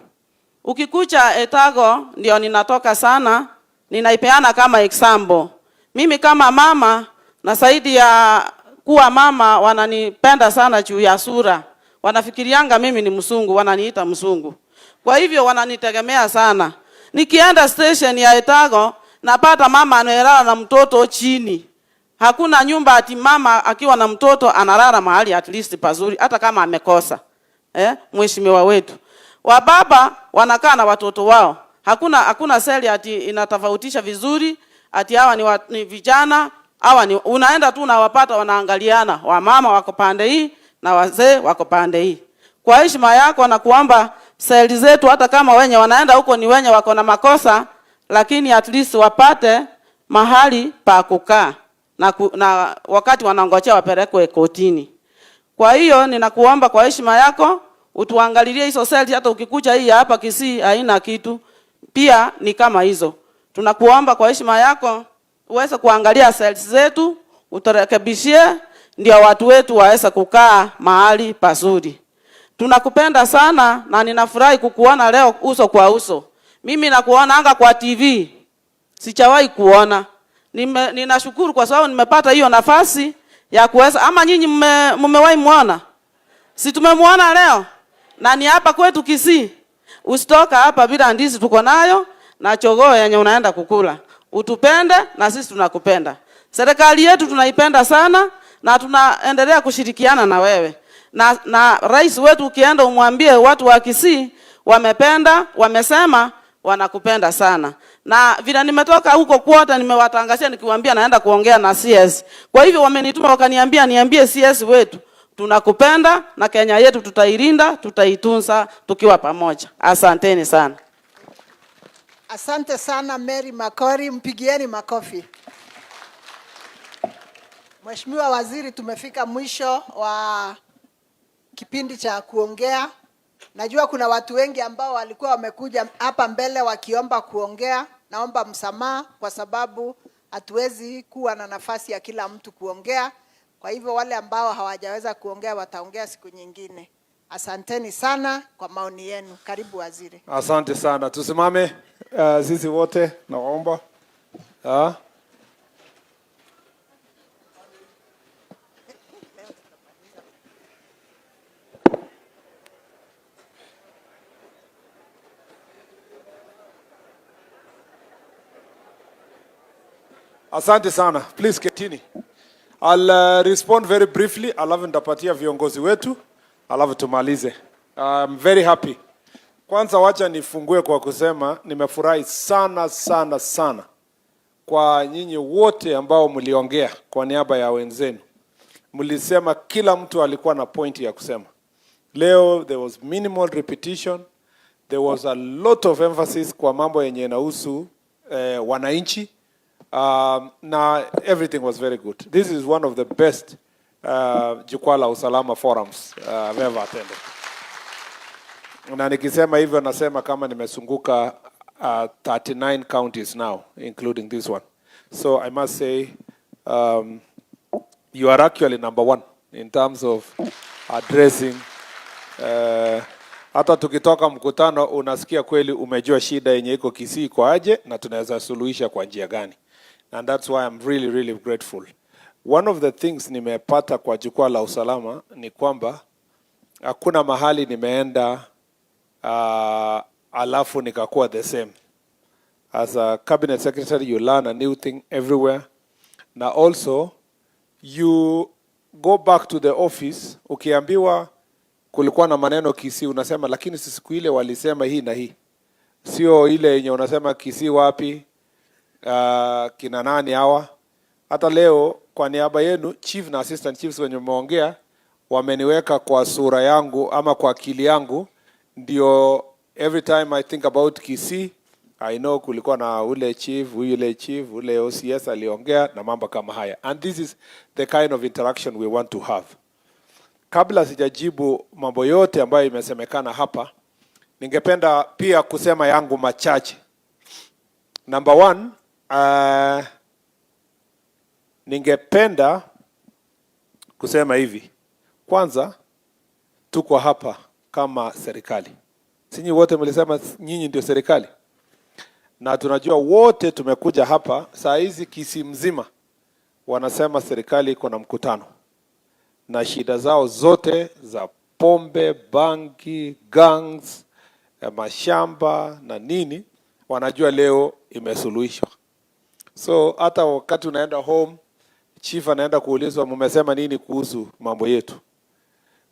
Ukikuja Etago ndio ninatoka sana, ninaipeana kama example. Mimi kama mama na zaidi ya kuwa mama wananipenda sana juu ya sura. Wanafikirianga mimi ni mzungu, wananiita mzungu. Kwa hivyo wananitegemea sana. Nikienda station ya Etago napata mama analala na mtoto chini. Hakuna nyumba ati mama akiwa na mtoto analala mahali at least pazuri hata kama amekosa. Mheshimiwa wetu. Wababa wanakaa na watoto wao. Hakuna seli ati inatofautisha vizuri ati hawa ni vijana, hawa ni unaenda tu na wapata wanaangaliana. Wamama wako pande hii na wazee wako pande hii. Kwa heshima yako na kuomba seli zetu hata kama wenye wanaenda huko ni wenye wako na makosa, lakini at least wapate mahali pa kukaa na wakati wanangojea wapelekwe kotini. Kwa hiyo ninakuomba kwa heshima yako utuangalilie hizo seli hata ukikuja hii hapa Kisii haina kitu. Pia ni kama hizo. Tunakuomba kwa heshima yako uweze kuangalia cells zetu, utarekebishie ndio watu wetu waweze kukaa mahali pazuri. Tunakupenda sana na ninafurahi kukuona leo uso kwa uso. Mimi nakuona anga kwa TV. Sichawahi kuona. Ninashukuru kwa sababu nimepata hiyo nafasi ya kuweza. Ama nyinyi mmewahi muona? Si tumemwona leo? Na ni hapa kwetu Kisii. Usitoka hapa bila ndizi tuko nayo na chogoo yenye unaenda kukula. Utupende na sisi tunakupenda. Serikali yetu tunaipenda sana na tunaendelea kushirikiana na wewe. Na rais wetu ukienda umwambie watu wa Kisii wamependa, wamesema wanakupenda sana. Na vile nimetoka huko kwota nimewatangazia nikiwaambia naenda kuongea na CS. Kwa hivyo wamenituma wakaniambia niambie CS wetu tunakupenda na Kenya yetu tutailinda, tutaitunza tukiwa pamoja. Asanteni sana. Asante sana Mary Makori, mpigieni makofi. Mheshimiwa Waziri, tumefika mwisho wa kipindi cha kuongea. Najua kuna watu wengi ambao walikuwa wamekuja hapa mbele wakiomba kuongea. Naomba msamaha kwa sababu hatuwezi kuwa na nafasi ya kila mtu kuongea. Kwa hivyo wale ambao hawajaweza kuongea wataongea siku nyingine. Asanteni sana kwa maoni yenu. Karibu Waziri. Asante sana. Tusimame sisi wote naomba. Asante sana. Please continue. I'll respond very briefly. Alafu nitapatia viongozi wetu. Alafu tumalize. I'm very happy. Kwanza wacha nifungue kwa kusema nimefurahi sana sana sana kwa nyinyi wote ambao mliongea kwa niaba ya wenzenu. Mlisema kila mtu alikuwa na point ya kusema. Leo there was minimal repetition. There was a lot of emphasis kwa mambo yenye inahusu wananchi. Now everything was very good. This is one of the best Jukwaa Usalama forums I've ever attended. Na nikisema hivyo nasema kama nimesunguka 39 counties now, including this one. So I must say you are actually number one in terms of addressing. Hata tukitoka mkutano unasikia kweli umejua shida yenye iko Kisii kwa aje na tunaweza suluhisha kwa njia gani. And that's why I'm really, really grateful. One of the things nimepata kwa Jukwaa la Usalama ni kwamba hakuna mahali nimeenda alafu nikakuwa the same. As a cabinet secretary, you learn a new thing everywhere. Na also, you go back to the office, ukiambiwa kulikuwa na maneno Kisii, unasema lakini siku ile walisema hii na hii. Sio ile yenye unasema Kisii wapi, kina nani hawa. Hata leo kwa niaba yenu chief na assistant chiefs wenye mmeongea wameniweka kwa sura yangu ama kwa akili yangu, ndio every time I think about Kisii I know kulikuwa na ule chief, ule OCS aliongea na mambo kama haya. And this is the kind of interaction we want to have. Kabla sijajibu mambo yote ambayo imesemekana hapa, ningependa pia kusema yangu machache. Number one, ningependa kusema hivi. Kwanza, tuko hapa kama serikali. Sinyi wote mlisema nyinyi ndio serikali. Na tunajua wote tumekuja hapa, saa hizi Kisii mzima wanasema serikali iko na mkutano. Na shida zao zote za pombe, bangi, gangs, mashamba na nini, wanajua leo imesuluhishwa. So hata wakati unaenda home, chief anaenda kuulizwa mmesema nini kuhusu mambo yetu.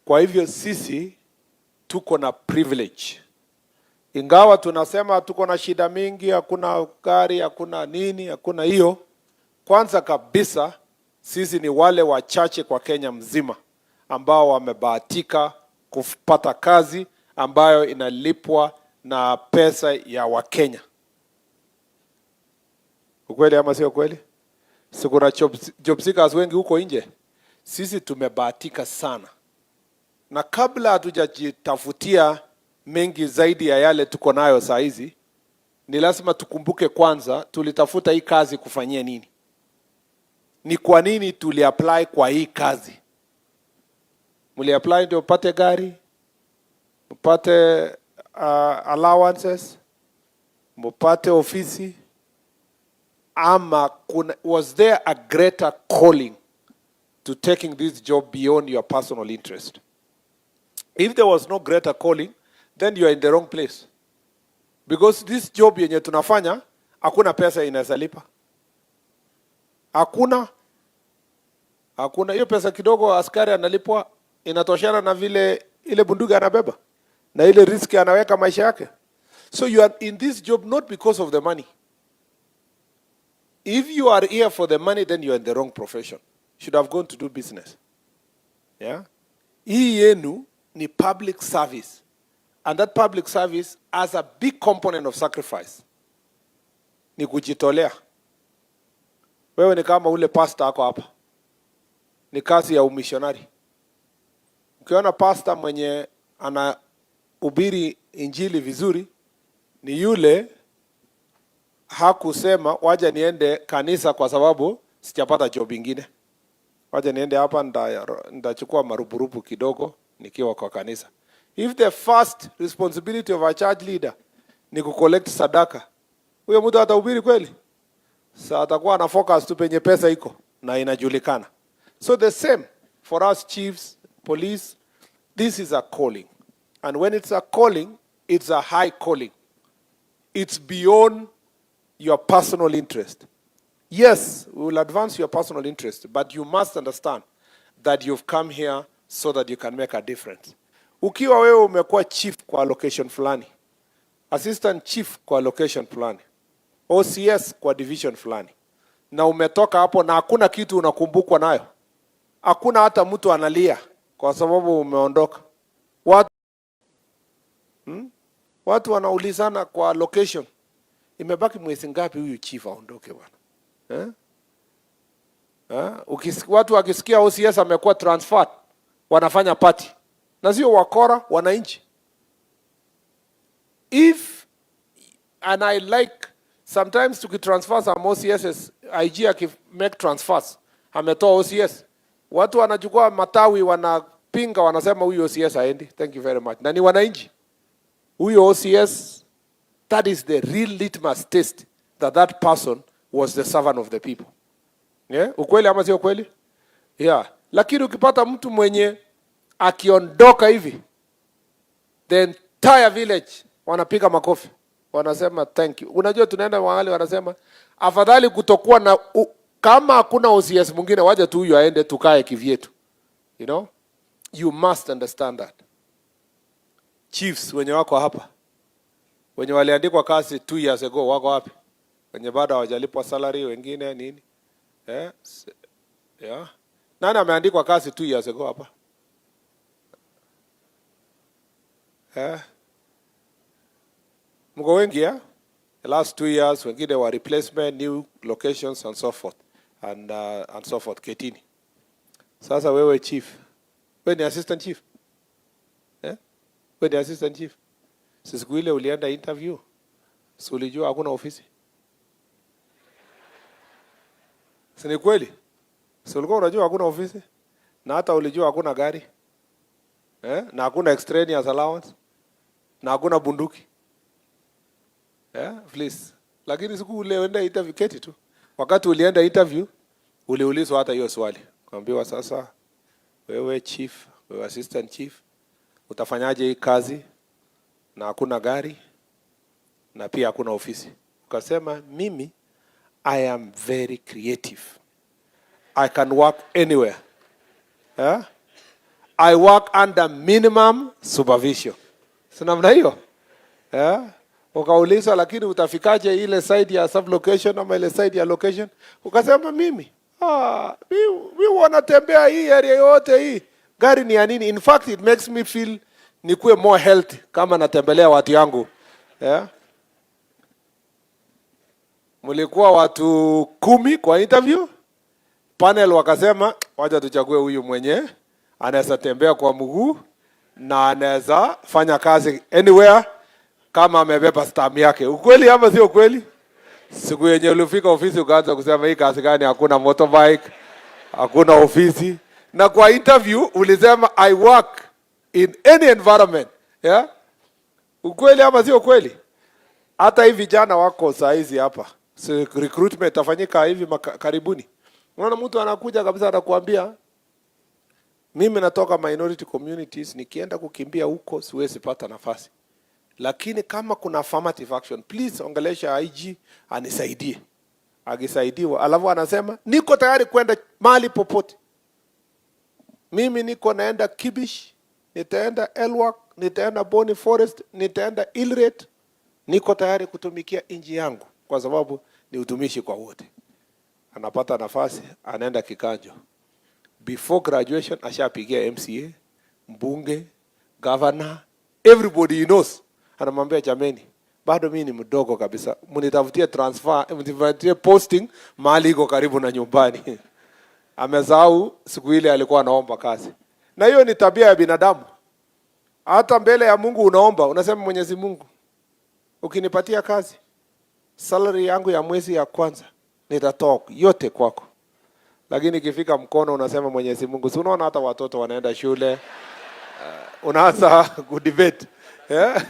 Kwa hivyo sisi tuko na privilege. Ingawa tunasema tuko na shida mingi, hakuna gari, hakuna nini, hakuna hiyo. Kwanza kabisa sisi ni wale wachache kwa Kenya mzima ambao wamebahatika kupata kazi ambayo inalipwa na pesa ya Wakenya. Ukweli ama sio kweli? Sikuna job seekers wengi huko nje. Sisi tumebahatika sana. Na kabla hatujajitafutia mengi zaidi ya yale tuko nayo saa hizi, ni lazima tukumbuke kwanza tulitafuta hii kazi kufanyia nini. Ni kwa nini tuliapply kwa hii kazi? Mliapply ndio upate gari, upate allowances, mpate ofisi, ama was there a greater calling to taking this job beyond your personal interest? If there was no greater calling, then you are in the wrong place. Because this job yenye tunafanya, hakuna pesa inaweza lipa. Hakuna. Hiyo pesa kidogo askari analipwa inatoshana na vile ile bunduki anabeba na ile riski anaweka maisha yake. So you are in this job not because of the money. If you are here for the money, then you are in the wrong profession. You should have gone to do business. Yeah? Hii yenu ni public service. And that public service has a big component of sacrifice. Ni kujitolea. Wewe ni kama ule pastor ako hapa. Ni kazi ya umissionary. Ukiona pastor mwenye anahubiri injili vizuri, ni yule hakusema waje niende kanisa kwa sababu sijapata job ingine. Waje niende hapa ndachukua marupurupu kidogo nikiwa kwa kanisa. If the first responsibility of a church leader ni kucollect sadaka, huyo mtu atahubiri kweli? Sasa atakuwa na focus tu penye pesa iko na inajulikana. So the same for us chiefs, police, this is a calling. And when it's a calling, it's a high calling. It's beyond your personal interest. Yes, we will advance your personal interest, but you must understand that you've come here so that you can make a difference. Ukiwa wewe umekuwa chief kwa location fulani, assistant chief kwa location fulani, OCS kwa division fulani, na umetoka hapo na hakuna kitu unakumbukwa nayo, hakuna hata mtu analia kwa sababu umeondoka. Watu wanaulizana kwa location, imebaki mwezi ngapi huyu chief aondoke bwana? Watu wakisikia OCS amekuwa transferred, wanafanya party. Na sio wakora, wananchi. And I like, sometimes tukitransfer some OCSs, IG make transfers, ametoa OCS. Watu wanachukua matawi, wanapinga, wanasema huyu OCS haendi. Thank you very much. Na ni wananchi. Huyu OCS, that is the real litmus test that that person was the servant of the people. Yeah? Ukweli ama sio ukweli? Yeah. Lakini ukipata mtu mwenye akiondoka hivi, the entire village wanapiga makofi, wanasema thank you. Unajua tunaenda mahali wanasema afadhali kutokuwa na kama hakuna OCS mwingine, waje tu huyu aende tukae kivyetu. You know, you must understand that. Chiefs wenye wako hapa, wenye waliandikwa kazi 2 years ago, wako wapi? Wenye bado hawajalipwa salary, wengine nini? Yeah. Nani ameandikwa kazi 2 years ago hapa? Mko wengi ya? The last 2 years, wengine wa replacement, new locations and so forth. And so forth, ketini. Sasa wewe chief. Wewe ni assistant chief. Wewe ni assistant chief. Siku ile ulienda interview, si ulijua hakuna ofisi? Si ni kweli? Si ulikuwa unajua hakuna ofisi? Na hata ulijua hakuna gari? Na hakuna extraneous allowance? Na hakuna bunduki? Please. Lakini siku ule ulienda interview, keti tu. Wakati ulienda interview, uliulizwa hata hiyo swali. Kaambiwa sasa, wewe chief, wewe assistant chief, utafanyaje hii kazi na hakuna gari na pia hakuna ofisi? Ukasema mimi I am very creative. I can work anywhere. I work under minimum supervision. Si namna hiyo? Ukaulizwa lakini utafikaje ile side ya sublocation ama ile side ya location? Ukasema mimi wanatembea hii area yote hii. Gari ni ya nini? In fact, it makes me feel nikuwe more healthy kama natembelea watu yangu. Mulikuwa watu 10 kwa interview. Panel wakasema, wacha tuchague huyu mwenye anaweza tembea kwa mguu na anaweza fanya kazi anywhere kama amebeba stamp yake. Ukweli ama sio ukweli? Siku yenye ulifika ofisi ukaanza kusema hii kazi gani, hakuna motorbike, hakuna ofisi. Na kwa interview ulisema I work in any environment. Yeah? Ukweli ama sio ukweli? Hata hivi vijana wako saa hizi hapa. So, recruitment itafanyika hivi karibuni. Unaona mtu anakuja kabisa anakuambia mimi natoka minority communities, nikienda kukimbia huko siwezi pata nafasi. Lakini kama kuna affirmative action, please ongelesha IG anisaidie. Akisaidiwa, alafu anasema niko tayari kwenda mahali popote. Mimi niko naenda Kibish, nitaenda Elwak, nitaenda Boni Forest, nitaenda Ilret. Niko tayari kutumikia inji yangu kwa sababu ni utumishi kwa wote. Anapata nafasi, anaenda kikanjo. Before graduation ashapigia MCA, mbunge, governor, everybody he knows. Anamwambia jameni, bado mimi ni mdogo kabisa. Mnitafutie transfer, mnitafutie posting mahali iko karibu na nyumbani. Amesahau siku ile alikuwa anaomba kazi. Na hiyo ni tabia ya binadamu. Hata mbele ya Mungu unaomba, unasema Mwenyezi Mungu, ukinipatia kazi, salary yangu ya mwezi ya kwanza nitatoa yote kwako. Lakini ikifika mkono unasema Mwenyezi Mungu, si unaona hata watoto wanaenda shule, unaanza kudebate. Yeah?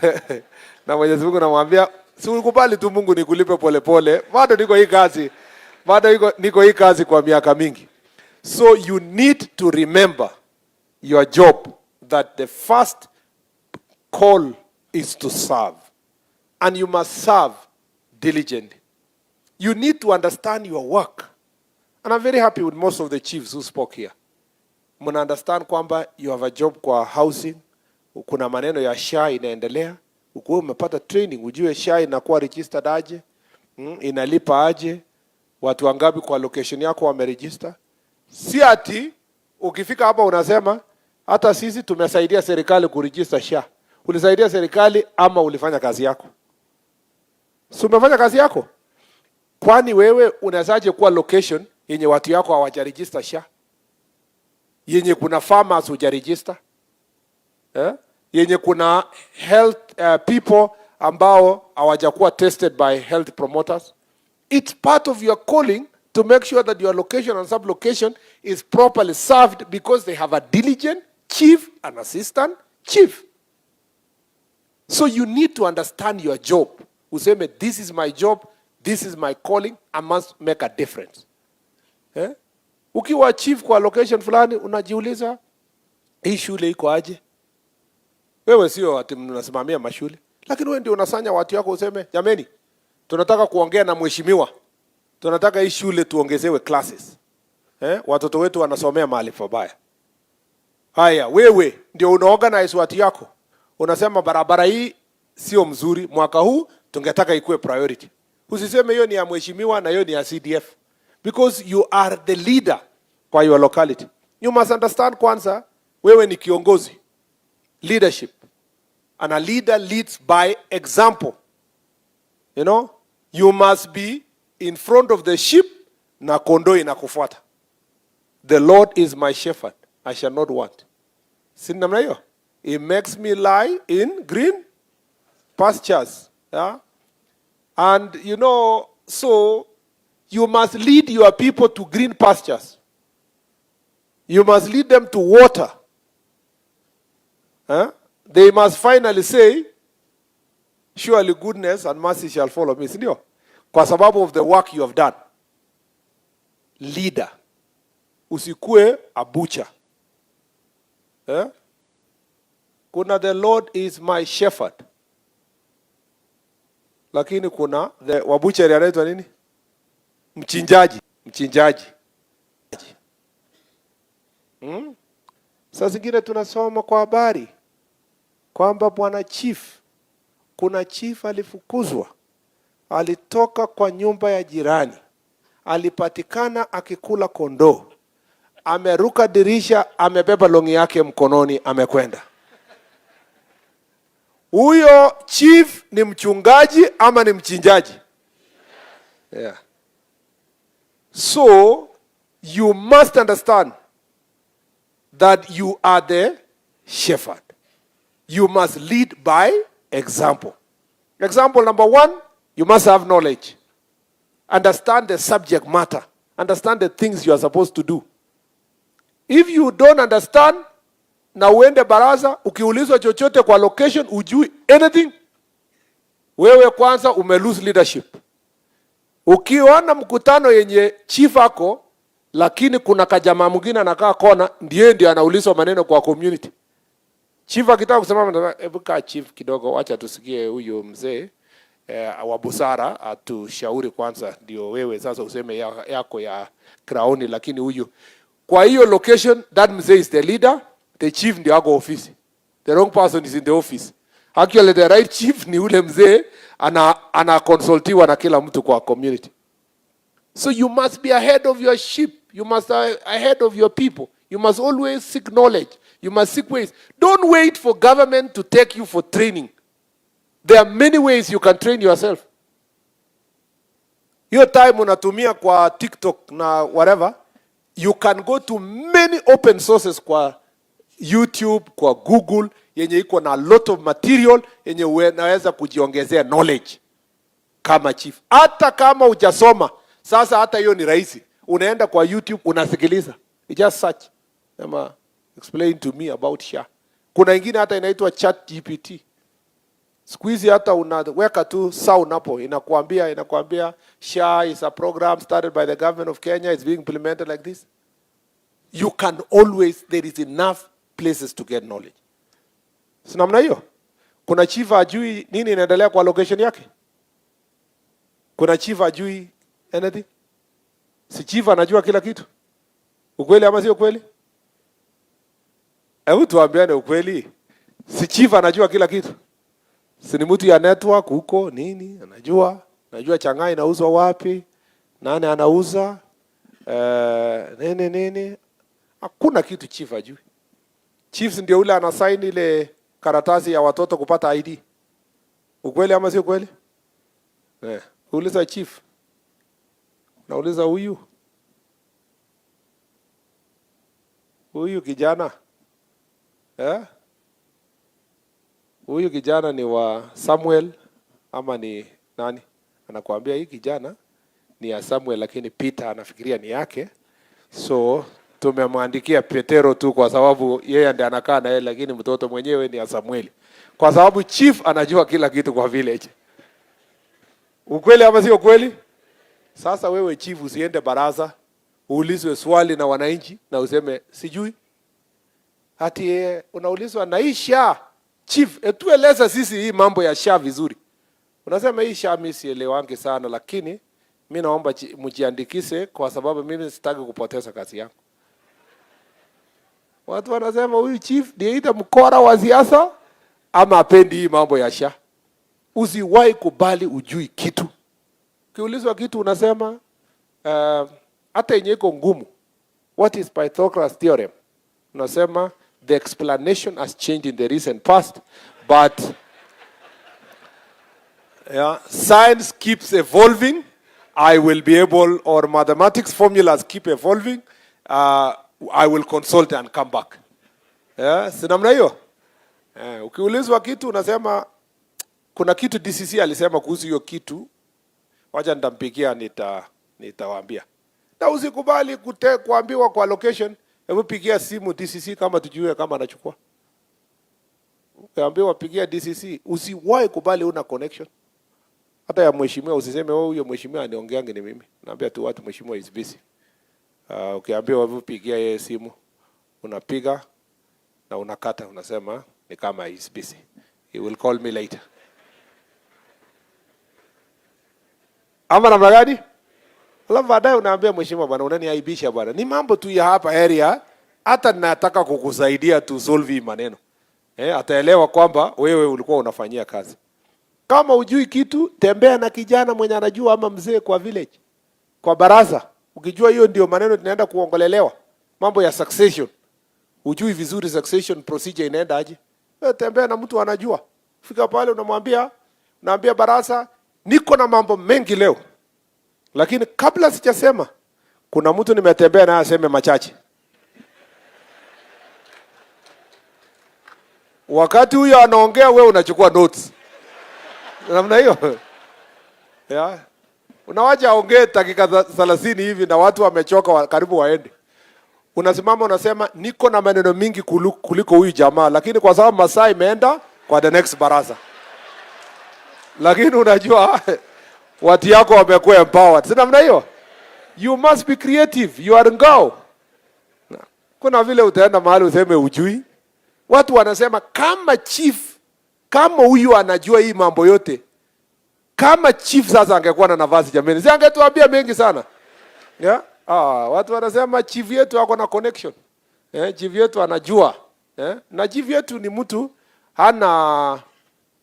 Na Mwenyezi Mungu anamwambia, si ukubali tu Mungu nikulipe polepole, bado niko hii kazi. Bado niko hii kazi kwa miaka mingi. So you need to remember your job, that the first call is to serve. And you must serve diligently. You need to understand your work. And I'm very happy with most of the chiefs who spoke here. Muna understand kwamba you have a job kwa housing, kuna maneno ya SHA inaendelea, ukuwe umepata training, ujue SHA inakuwa registered aje, inalipa aje, watu wangapi kwa location yako wameregister. Si ati ukifika hapa unasema hata sisi tumesaidia serikali kuregister SHA. Ulisaidia serikali ama ulifanya kazi yako? Si umefanya kazi yako? Kwani wewe unawezaje kuwa location yenye watu yako hawajaregister SHA? Yenye kuna farmers hujaregister? Yenye kuna health people ambao hawajakuwa tested by health promoters? It's part of your calling to make sure that your location and sub-location is properly served because they have a diligent chief and assistant chief. So you need to understand your job. Useme, this is my job, this is my calling, I must make a difference. Ukiwa chief kwa location fulani, unajiuliza, hii shule iko aje? Wewe sio ati mnasimamia mashule, lakini wewe ndio unasanya watu wako useme, jameni, tunataka kuongea na mheshimiwa. Tunataka hii shule tuongezewe classes. Watoto wetu wanasomea mahali pabaya. Haya, wewe ndio unaorganize watu yako. Unasema barabara hii sio mzuri, mwaka huu tungetaka ikuwe priority. Usiseme hiyo ni ya mheshimiwa na hiyo ni ya CDF. Because you are the leader kwa your locality. You must understand kwanza, wewe ni kiongozi. Leadership. And a leader leads by example. You know, you must be in front of the sheep na kondoo inakufuata. The Lord is my shepherd, I shall not want. Si namna hiyo? He makes me lie in green pastures. Yeah? And you know, so you must lead your people to green pastures. You must lead them to water. They must finally say, surely goodness and mercy shall follow me. Sindio? Kwa sababu of the work you have done. Leader. Usikue a butcher. Kuna the Lord is my shepherd. Lakini kuna the wabucheri anaitwa nini? Mchinjaji. Mchinjaji. Sasa zingine tunasoma kwa habari kwamba bwana chief, kuna chief alifukuzwa, alitoka kwa nyumba ya jirani, alipatikana akikula kondoo, ameruka dirisha, amebeba longi yake mkononi, amekwenda. Huyo chief ni mchungaji ama ni mchinjaji? Yeah. So you must understand that you are the shepherd. You must lead by example. Example number 1, you must have knowledge. Understand the subject matter. Understand the things you are supposed to do. If you don't understand, na uende baraza, ukiulizwa chochote kwa location, ujui anything, wewe kwanza lose leadership. Ukiona mkutano yenye chief ako, lakini kuna kajamaa mwingine anakaa kona, ndiye anaulizwa maneno kwa community. Chief akitaka kusema, hebu kaa chief kidogo, wacha tusikie huyo mzee wa busara atushauri kwanza, ndio wewe sasa useme yako ya crown. Lakini huyo kwa hiyo location, that mzee is the leader, the chief ndio ako office. The wrong person is in the office. Actually the right chief ni ule mzee ana consultiwa na kila mtu kwa community. So you must be ahead of your sheep. You must be ahead of your people. You must always seek knowledge. You must seek ways. Don't wait for government to take you for training. There are many ways you can train yourself. Your time unatumia kwa TikTok na whatever, you can go to many open sources kwa YouTube, kwa Google, yenye iko na a lot of material, yenye unaweza kujiongezea knowledge kama chief. Hata kama hujasoma, sasa hata hiyo ni rahisi. Unaenda kwa YouTube, unasikiliza. You just search. Explain to me about SHA. Kuna ingine hata inaitwa ChatGPT. Siku hizi hata unaweka tu sound hapo, inakuambia SHA is a program started by the government of Kenya, it's being implemented like this. You can always, there is enough places to get knowledge. Si namna hiyo? Kuna chief ajui nini inaendelea kwa location yake? Kuna chief ajui anything? Si chief anajua kila kitu? Ukweli ama sio kweli? Hebu tuambiane ukweli. Si chief anajua kila kitu? Si ni mtu ya network huko nini? Anajua changai inauzwa wapi? Nani anauza? Nini? Hakuna kitu chief ajui. Chiefs ndio ule anasign ile karatasi ya watoto kupata ID. Ukweli ama sio kweli? Uliza chief. Nauliza huyu kijana. Huyu kijana ni wa Samuel ama ni nani? Anakuambia hii kijana ni ya Samuel, lakini Peter anafikiria ni yake. So tumemwandikia Petero tu kwa sababu yeye ndiye anakaa na yeye, lakini mtoto mwenyewe ni ya Samuel. Kwa sababu chief anajua kila kitu kwa village. Ukweli ama sio kweli? Sasa wewe chief usiende baraza, uulizwe swali na wananchi na useme sijui. Hati unaulizwa na hii SHA. Chief, tueleza sisi hii mambo ya SHA vizuri. Unasema hii SHA mimi sielewangi sana, lakini mimi naomba mjiandikise kwa sababu mimi sitaki kupoteza kazi yangu. Watu wanasema huyu chief ndiye mkora wa siasa ama apendi hii mambo ya SHA. Usiwahi kubali ujui kitu. Ukiulizwa kitu unasema hata yenye iko ngumu. What is Pythagoras theorem? Unasema the explanation has changed in the recent past, but science keeps evolving. I will be able, or mathematics formulas keep evolving. I will consult and come back. Si namna hiyo? Ukiulizwa kitu unasema kuna kitu DCC alisema kuhusu hiyo kitu, wacha nitampigia nitawaambia. Na usikubali kuambiwa kwa location. Hebu pigia simu DCC kama tujue kama anachukua. Ukiambiwa pigia DCC, usiwahi kubali una connection. Hata ya mheshimiwa usiseme huyo mheshimiwa aniongeange ni mimi. Naambia tu watu mheshimiwa is busy. Ukiambiwa hebu pigia yeye simu, unapiga na unakata, unasema ni kama is busy. He will call me later. Ama namna gani? Alafu baadaye unaambia mheshimiwa bwana unaniaibisha bwana. Ni mambo tu ya hapa area, hata nataka kukusaidia tu solve hii maneno. Ataelewa kwamba wewe ulikuwa unafanyia kazi. Kama hujui kitu, tembea na kijana mwenye anajua ama mzee kwa village. Kwa baraza. Ukijua hiyo ndio maneno tunaenda kuongelelewa. Mambo ya succession. Hujui vizuri succession procedure inaenda aje? Tembea na mtu anajua. Fika pale unamwambia, unaambia baraza, niko na mambo mengi leo. Lakini kabla sijasema, kuna mtu nimetembea naye aseme machache. Wakati huyo anaongea wewe unachukua notes. namna hiyo. Yeah. Unawacha aongee dakika 30 hivi na watu wamechoka karibu waende. Unasimama unasema niko na maneno mingi kuliko huyu jamaa, lakini kwa sababu masaa imeenda kwa the next baraza. Lakini unajua watu yako wamekuwa empowered. Si namna hiyo? You must be creative. You are ngao. Kuna vile utaenda mahali useme ujui. Watu wanasema kama chief, kama huyu anajua hii mambo yote, kama chief sasa angekuwa na nafasi jameni, si angetuambia mengi sana. Yeah? Watu wanasema chief yetu ako na connection. Chief yetu anajua. Na chief yetu ni mtu hana,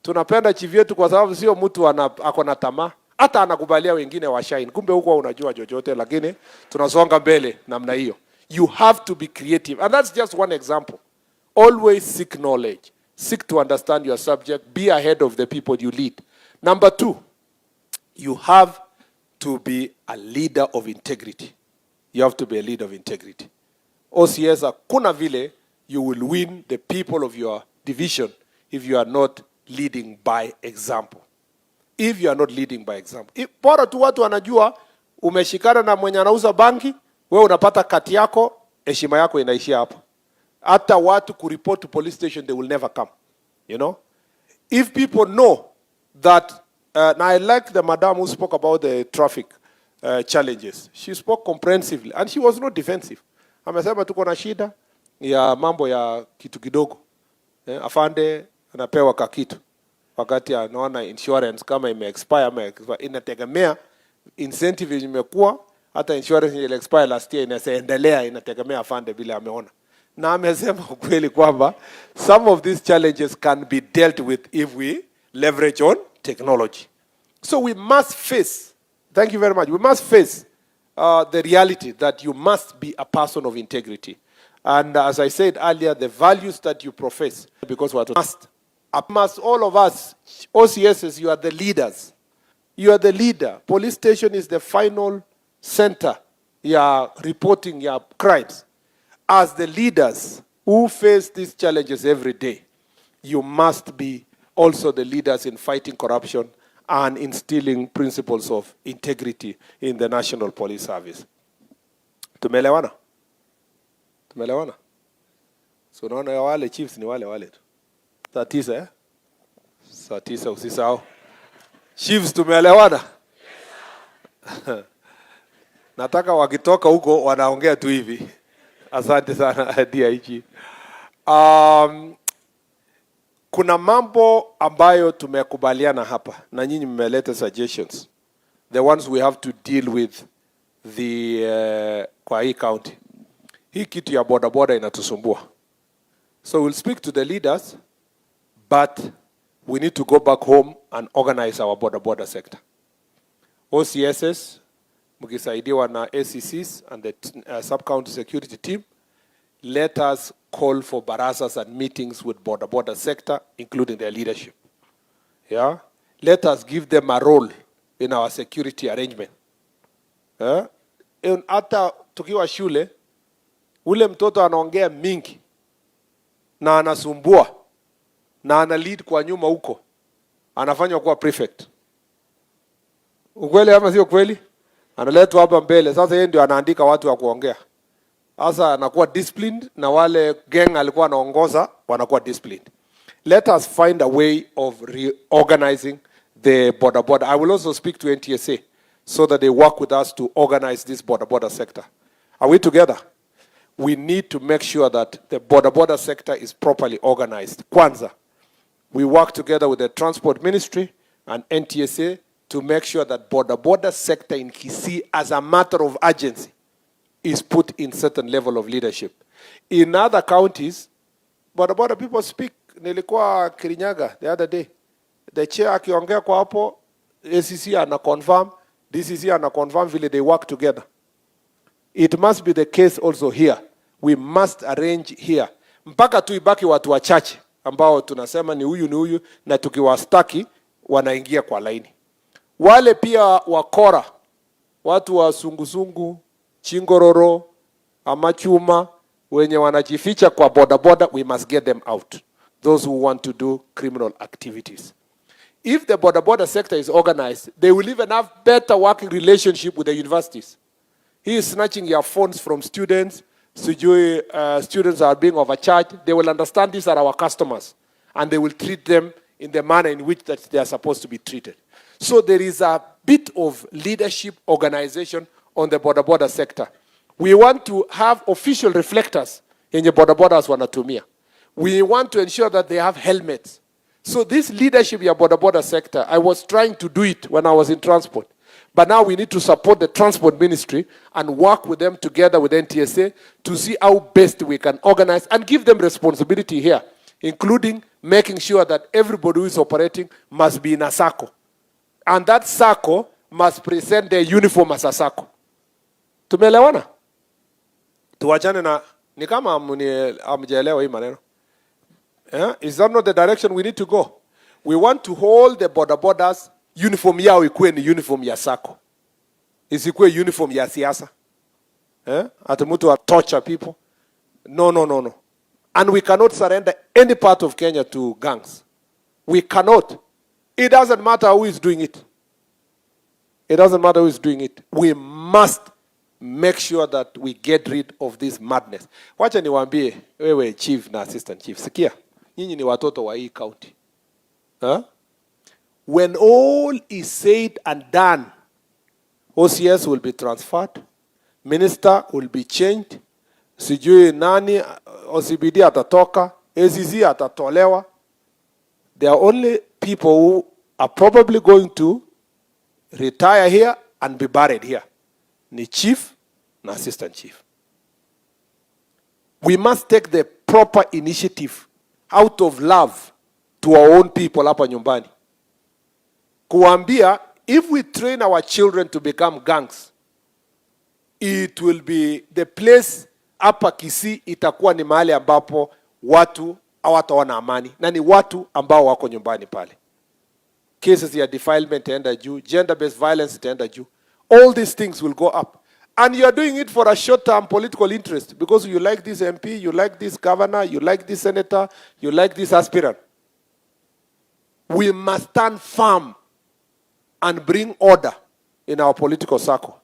tunapenda chief yetu kwa sababu sio mtu ako na tamaa. Hata anakubalia wengine wa shine. Kumbe huko unajua jojote, lakini tunasonga mbele namna hiyo. You have to be creative. And that's just one example. Always seek knowledge. Seek to understand your subject. Be ahead of the people you lead. Number 2, you have to be a leader of integrity. You have to be a leader of integrity. OCS, hakuna vile you will win the people of your division if you are not leading by example. If you are not leading by example. Bora tu watu wanajua umeshikana na mwenye anauza bangi, wewe unapata kati yako, heshima yako inaishia hapo. Hata watu kuriport to police station, they will never come. You know? If people know that, and I like the madam who spoke about the traffic challenges. She spoke comprehensively and she was not defensive. Amesema tuko na shida ya mambo ya kitu kidogo. Afande anapewa kakitu wakati anaona insurance kama ime-expire, inategemea incentive imekuwa, hata insurance ile expire last year inaendelea, inategemea afande bila ameona. Na amesema ukweli kwamba some of these challenges can be dealt with if we leverage on technology. So we must face, thank you very much, we must face the reality that you must be a person of integrity. And as I said earlier, the values that you profess, because we must all of us, OCSs, you are the leaders. You are the leader. Police station is the final center. You are reporting your crimes. As the leaders who face these challenges every day, you must be also the leaders in fighting corruption and instilling principles of integrity in the National Police Service. Tumeelewana? Tumeelewana? So naona ya wale chiefs ni wale tu. Saa 9 Saa 9 usisahau. Chiefs tumeelewana? Nataka wakitoka huko wanaongea tu hivi. Asante sana DIG. Kuna mambo ambayo tumekubaliana hapa na nyinyi mmeleta suggestions. The ones we have to deal with kwa hii county. Hii kitu ya boda inatusumbua. So we'll speak to the leaders, but we need to go back home and organize our boda sector. OCSs, mkisaidiwa na ACCs and the sub-county security team, let us call for barazas and meetings with boda sector, including their leadership. Yeah? Let us give them a role in our security arrangement. Yeah? Hata tukiwa shule, ule mtoto anaongea mingi na anasumbua na ana lead kwa nyuma huko, anafanywa kuwa prefect. Ukweli ama sio kweli? Analetwa hapa mbele, sasa yeye ndio anaandika watu wa kuongea. Sasa anakuwa disciplined na wale gang alikuwa anaongoza wanakuwa disciplined. Let us find a way of reorganizing the boda. I will also speak to NTSA so that they work with us to organize this boda sector. Are we together? We need to make sure that the boda sector is properly organized. Kwanza, we work together with the Transport Ministry and NTSA to make sure that boda sector in Kisii, as a matter of urgency, is put in certain level of leadership. In other counties, boda people speak. Nilikuwa Kirinyaga the other day. The chair akiongea kwa hapo, ACC ana confirm, DCC ana confirm vile they work together. It must be the case also here. We must arrange here. Mpaka tuibaki watu wachache ambao tunasema ni huyu na tukiwastaki wanaingia kwa laini. Wale pia wakora, watu wa sungusungu, chingororo, amachuma, wenye wanajificha kwa boda, we must get them out. Those who want to do criminal activities. if the border sector is organized, they will even have better working relationship with the universities. He is snatching your phones from students. Students are being overcharged. They will understand these are our customers, and they will treat them in the manner in which that they are supposed to be treated. So there is a bit of leadership organization on the border sector. We want to have official reflectors in the borders wanatumia. We want to ensure that they have helmets. So this leadership in the border sector, I was trying to do it when I was in transport. But now we need to support the transport ministry and work with them together with NTSA to see how best we can organize and give them responsibility here, including making sure that everybody who is operating must be in a SACCO. And that SACCO must present their uniform as a SACCO. Tumeelewana? Tuwachane na ni kama amjaelewa hii maneno. Is that not the direction we need to go? We want to hold the borders uniform yao ikuwe ni uniform ya SACCO. Isikuwe uniform ya siasa. Ati mtu wa torture people. No. And we cannot surrender any part of Kenya to gangs. We cannot. It doesn't matter who is doing it. It doesn't matter who is doing it. We must make sure that we get rid of this madness. Wacha niwaambie wewe chief na assistant chief. Sikia, nyinyi ni watoto wa hii county. When all is said and done, OCS will be transferred, minister will be changed, sijui nani, OCBD atatoka, ACC atatolewa. There are only people who are probably going to retire here and be buried here. Ni chief na assistant chief. We must take the proper initiative out of love to our own people hapa nyumbani. Kuambia, if we train our children to become gangs, it will be the place hapa Kisii itakuwa ni mahali ambapo watu hawataona amani na ni watu ambao wako nyumbani pale. Cases ya defilement itaenda juu, gender-based violence itaenda juu. All these things will go up. And you are doing it for a short-term political interest because you like this MP, you like this governor, you like this senator, you like this aspirant. We must stand firm and bring order in our political circle.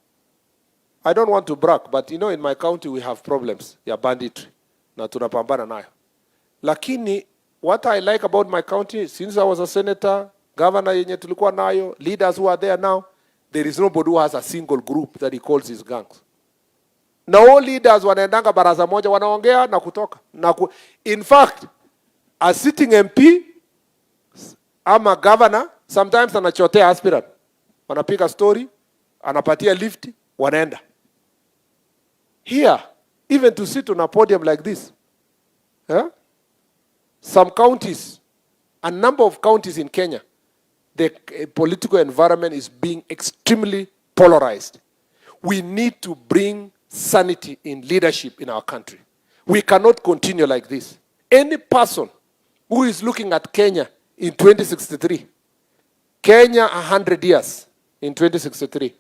I don't want to brag, but in my county we have problems ya banditry na tunapambana nayo. Lakini what I like about my county, since I was a senator, governor yenye tulikuwa nayo, leaders who are there now, there is nobody who has a single group that he calls his gangs. Na all leaders wanaendanga baraza moja wanaongea na kutoka. In fact, a sitting MP ama governor sometimes anachotea aspirant. Wanapiga story, anapatia lift, wanaenda. Here, even to sit on a podium like this, some counties, a number of counties in Kenya, the political environment is being extremely polarized. We need to bring sanity in leadership in our country. We cannot continue like this. Any person who is looking at Kenya in 2063, Kenya 100 years in 2063,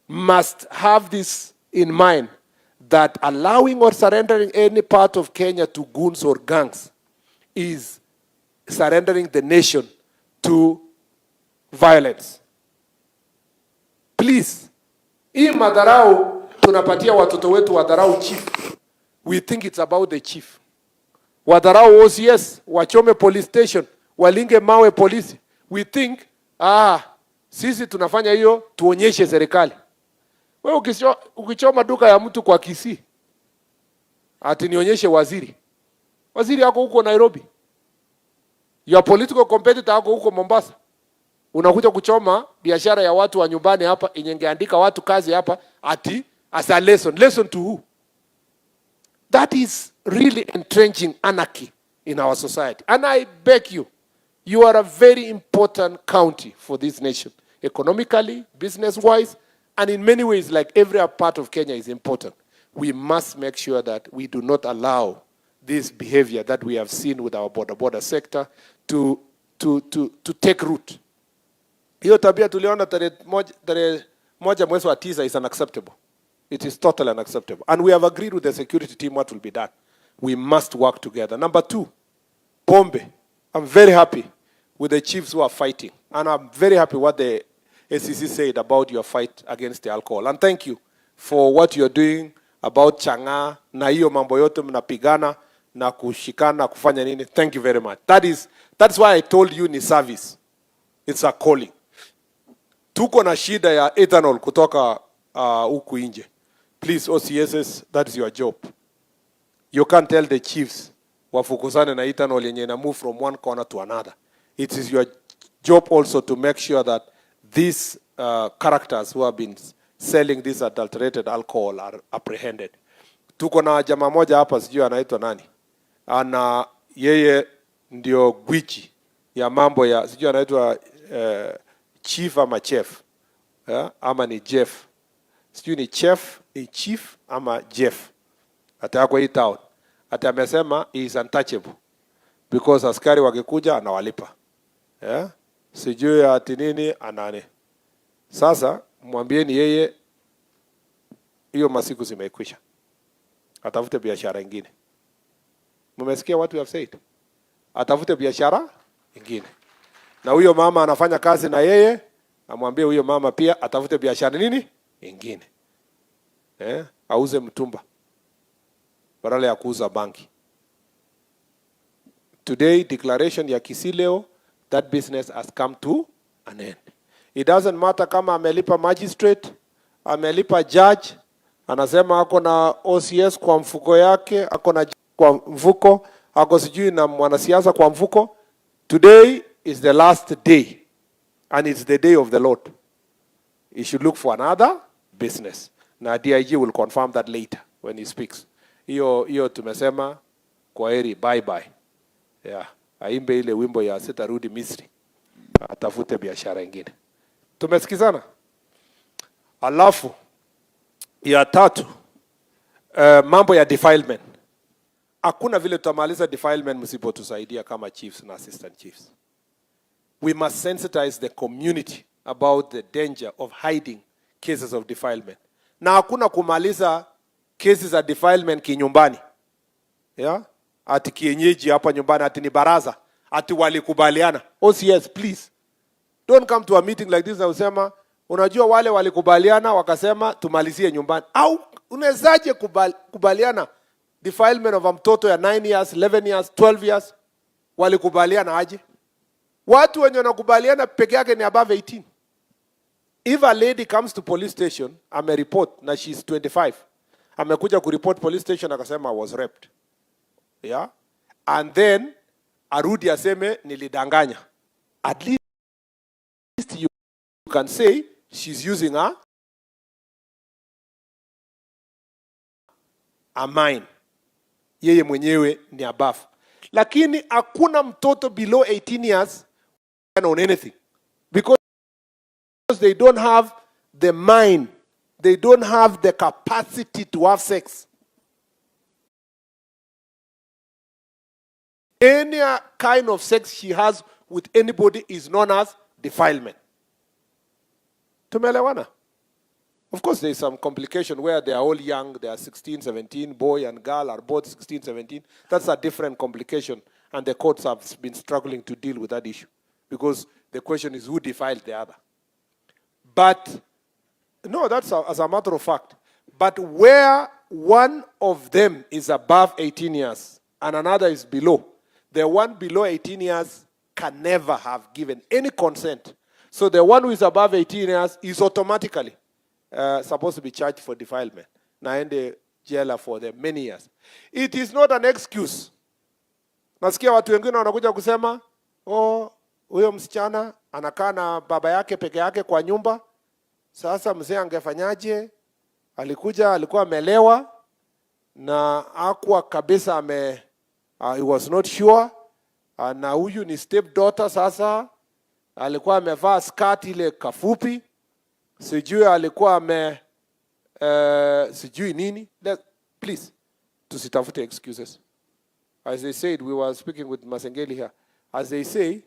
must have this in mind, that allowing or surrendering any part of Kenya to goons or gangs is surrendering the nation to violence. Please, hii madharau tunapatia watoto wetu wadharau chief. We think it's about the chief. Wadharau OCS, wachome police station, walinge mawe polisi. We think, sisi tunafanya hiyo tuonyeshe serikali. Wewe ukichoma duka ya mtu kwa Kisii, ati nionyeshe waziri. Waziri yako huko Nairobi. Your political competitor yako huko Mombasa. Unakuja kuchoma biashara ya watu wa nyumbani hapa, ingeandika watu kazi hapa, ati as a lesson. Lesson to who? That is really entrenching anarchy in our society. And I beg you, you are a very important county for this nation. Economically, business-wise, and in many ways, like every part of Kenya is important. We must make sure that we do not allow this behavior that we have seen with our border sector to take root. Hiyo tabia tuliona tarehe moja mwezi wa 9 is unacceptable. It is totally unacceptable. And we have agreed with the security team what will be done. We must work together. Number 2, pombe. I'm very happy with the chiefs who are fighting. And I'm very happy what the SEC said about your fight against the alcohol. And thank you for what you're doing about changa na hiyo mambo yote mnapigana na kushikana kufanya nini. Thank you very much. That's why I told you ni service. It's a calling. Tuko na shida ya ethanol kutoka huku nje. Please, OCSS, that is your job. You can't tell the chiefs wafukuzane na ethanol yenye na move from one corner to another. It is your job also to make sure that these characters who have been selling this adulterated alcohol are apprehended. Tuko na jamaa moja hapa sijui anaitwa nani. Ana yeye ndio gwiji ya mambo ya sijui anaitwa chief ama chef. Ama ni Jeff. Sijui ni chef, ni chief ama Jeff. Ata kwa hii town. Ata amesema he is untouchable. Because askari wakikuja anawalipa. Sijui ati nini anane. Sasa mwambieni yeye hiyo masiku zimekwisha. Atafute biashara nyingine. Mmesikia what we have said? Atafute biashara nyingine. Na huyo mama anafanya kazi na yeye, amwambie huyo mama pia atafute biashara nini? Nyingine. Auze mtumba. Badala ya kuuza banki. Today declaration ya Kisii leo, that business has come to an end. It doesn't matter kama amelipa magistrate, amelipa judge, anasema ako na OCS kwa mfuko yake, ako na kwa mfuko, ako sijui na mwanasiasa kwa mfuko. Today is the last day and it's the day of the Lord. He should look for another business. Na DIG will confirm that later when he speaks. Hiyo tumesema kwa heri, bye bye. Yeah, aimbe ile wimbo ya sitarudi Misri. Atafute biashara nyingine. Tumesikizana? Alafu ya tatu, mambo ya defilement. Hakuna vile tutamaliza defilement msipotusaidia kama chiefs na assistant chiefs. We must sensitize the community about the danger of hiding cases of defilement. Na hakuna kumaliza cases of defilement kinyumbani. Yeah? Ati kienyeji hapa nyumbani, ati ni baraza, ati walikubaliana. OCS, please. Don't come to a meeting like this na usema, unajua wale walikubaliana wakasema tumalizie nyumbani. Au unawezaje kubaliana defilement of a mtoto ya 9 years, 11 years, 12 years? Walikubaliana aje? Watu wenye wanakubaliana peke yake ni above 18. If a lady comes to police station, report na she's 25. Amekuja kureport police station akasema I was raped. Yeah? And then arudi aseme nilidanganya. At least you can say she's using a mind. Yeye mwenyewe ni above. Lakini hakuna mtoto below 18 years on anything. Because they don't have the mind. They don't have the capacity to have sex. Any kind of sex she has with anybody is known as defilement. Tumeelewana? Of course, there is some complication where they are all young, they are 16, 17, boy and girl are both 16, 17. That's a different complication, and the courts have been struggling to deal with that issue because the question is who defiled the other. But, no, that's as a matter of fact. But where one of them is above 18 years and another is below, the one below 18 years can never have given any consent. So the one who is above 18 years is automatically supposed to be charged for defilement. Naende jela for them many years. It is not an excuse. Nasikia watu wengine wanakuja kusema, huyo msichana anakaa na baba yake peke yake kwa nyumba. Sasa mzee angefanyaje? Alikuwa amelewa na hakuwa kabisa he was not sure. Na huyu ni step daughter sasa. Alikuwa amevaa skirt ile kafupi. Sijui alikuwa sijui nini. Please, tusitafute excuses. As they said, we were speaking with Masengeli here. As they say,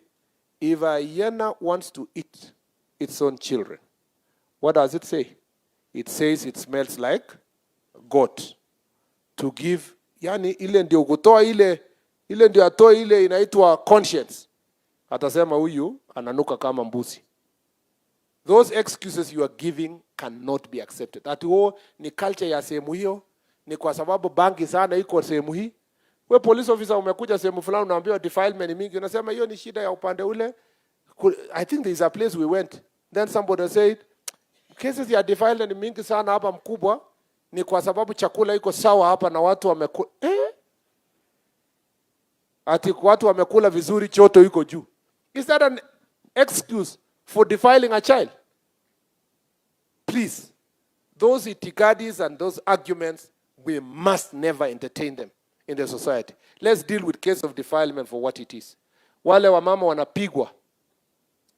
if a hyena wants to eat its own children, what does it say? It says it smells like goat. To give, yani ile ndio kutoa ile ndio atoe ile inaitwa conscience. Atasema huyu ananuka kama mbuzi. Those excuses you are giving cannot be accepted. Ati ni culture ya sehemu hiyo, ni kwa sababu bangi sana iko sehemu hii. We police officer umekuja sehemu fulani unaambiwa defilement mingi, unasema hiyo ni shida ya upande ule. I think there is a place we went. Then somebody said, cases ya defilement mingi sana hapa mkubwa, ni kwa sababu chakula iko sawa hapa na watu wamekula. Ati watu wamekula vizuri, choto iko juu. Is that an excuse for defiling a child? Please, those itikadis and those arguments, we must never entertain them in the society. Let's deal with case of defilement for what it is. Wale wamama wanapigwa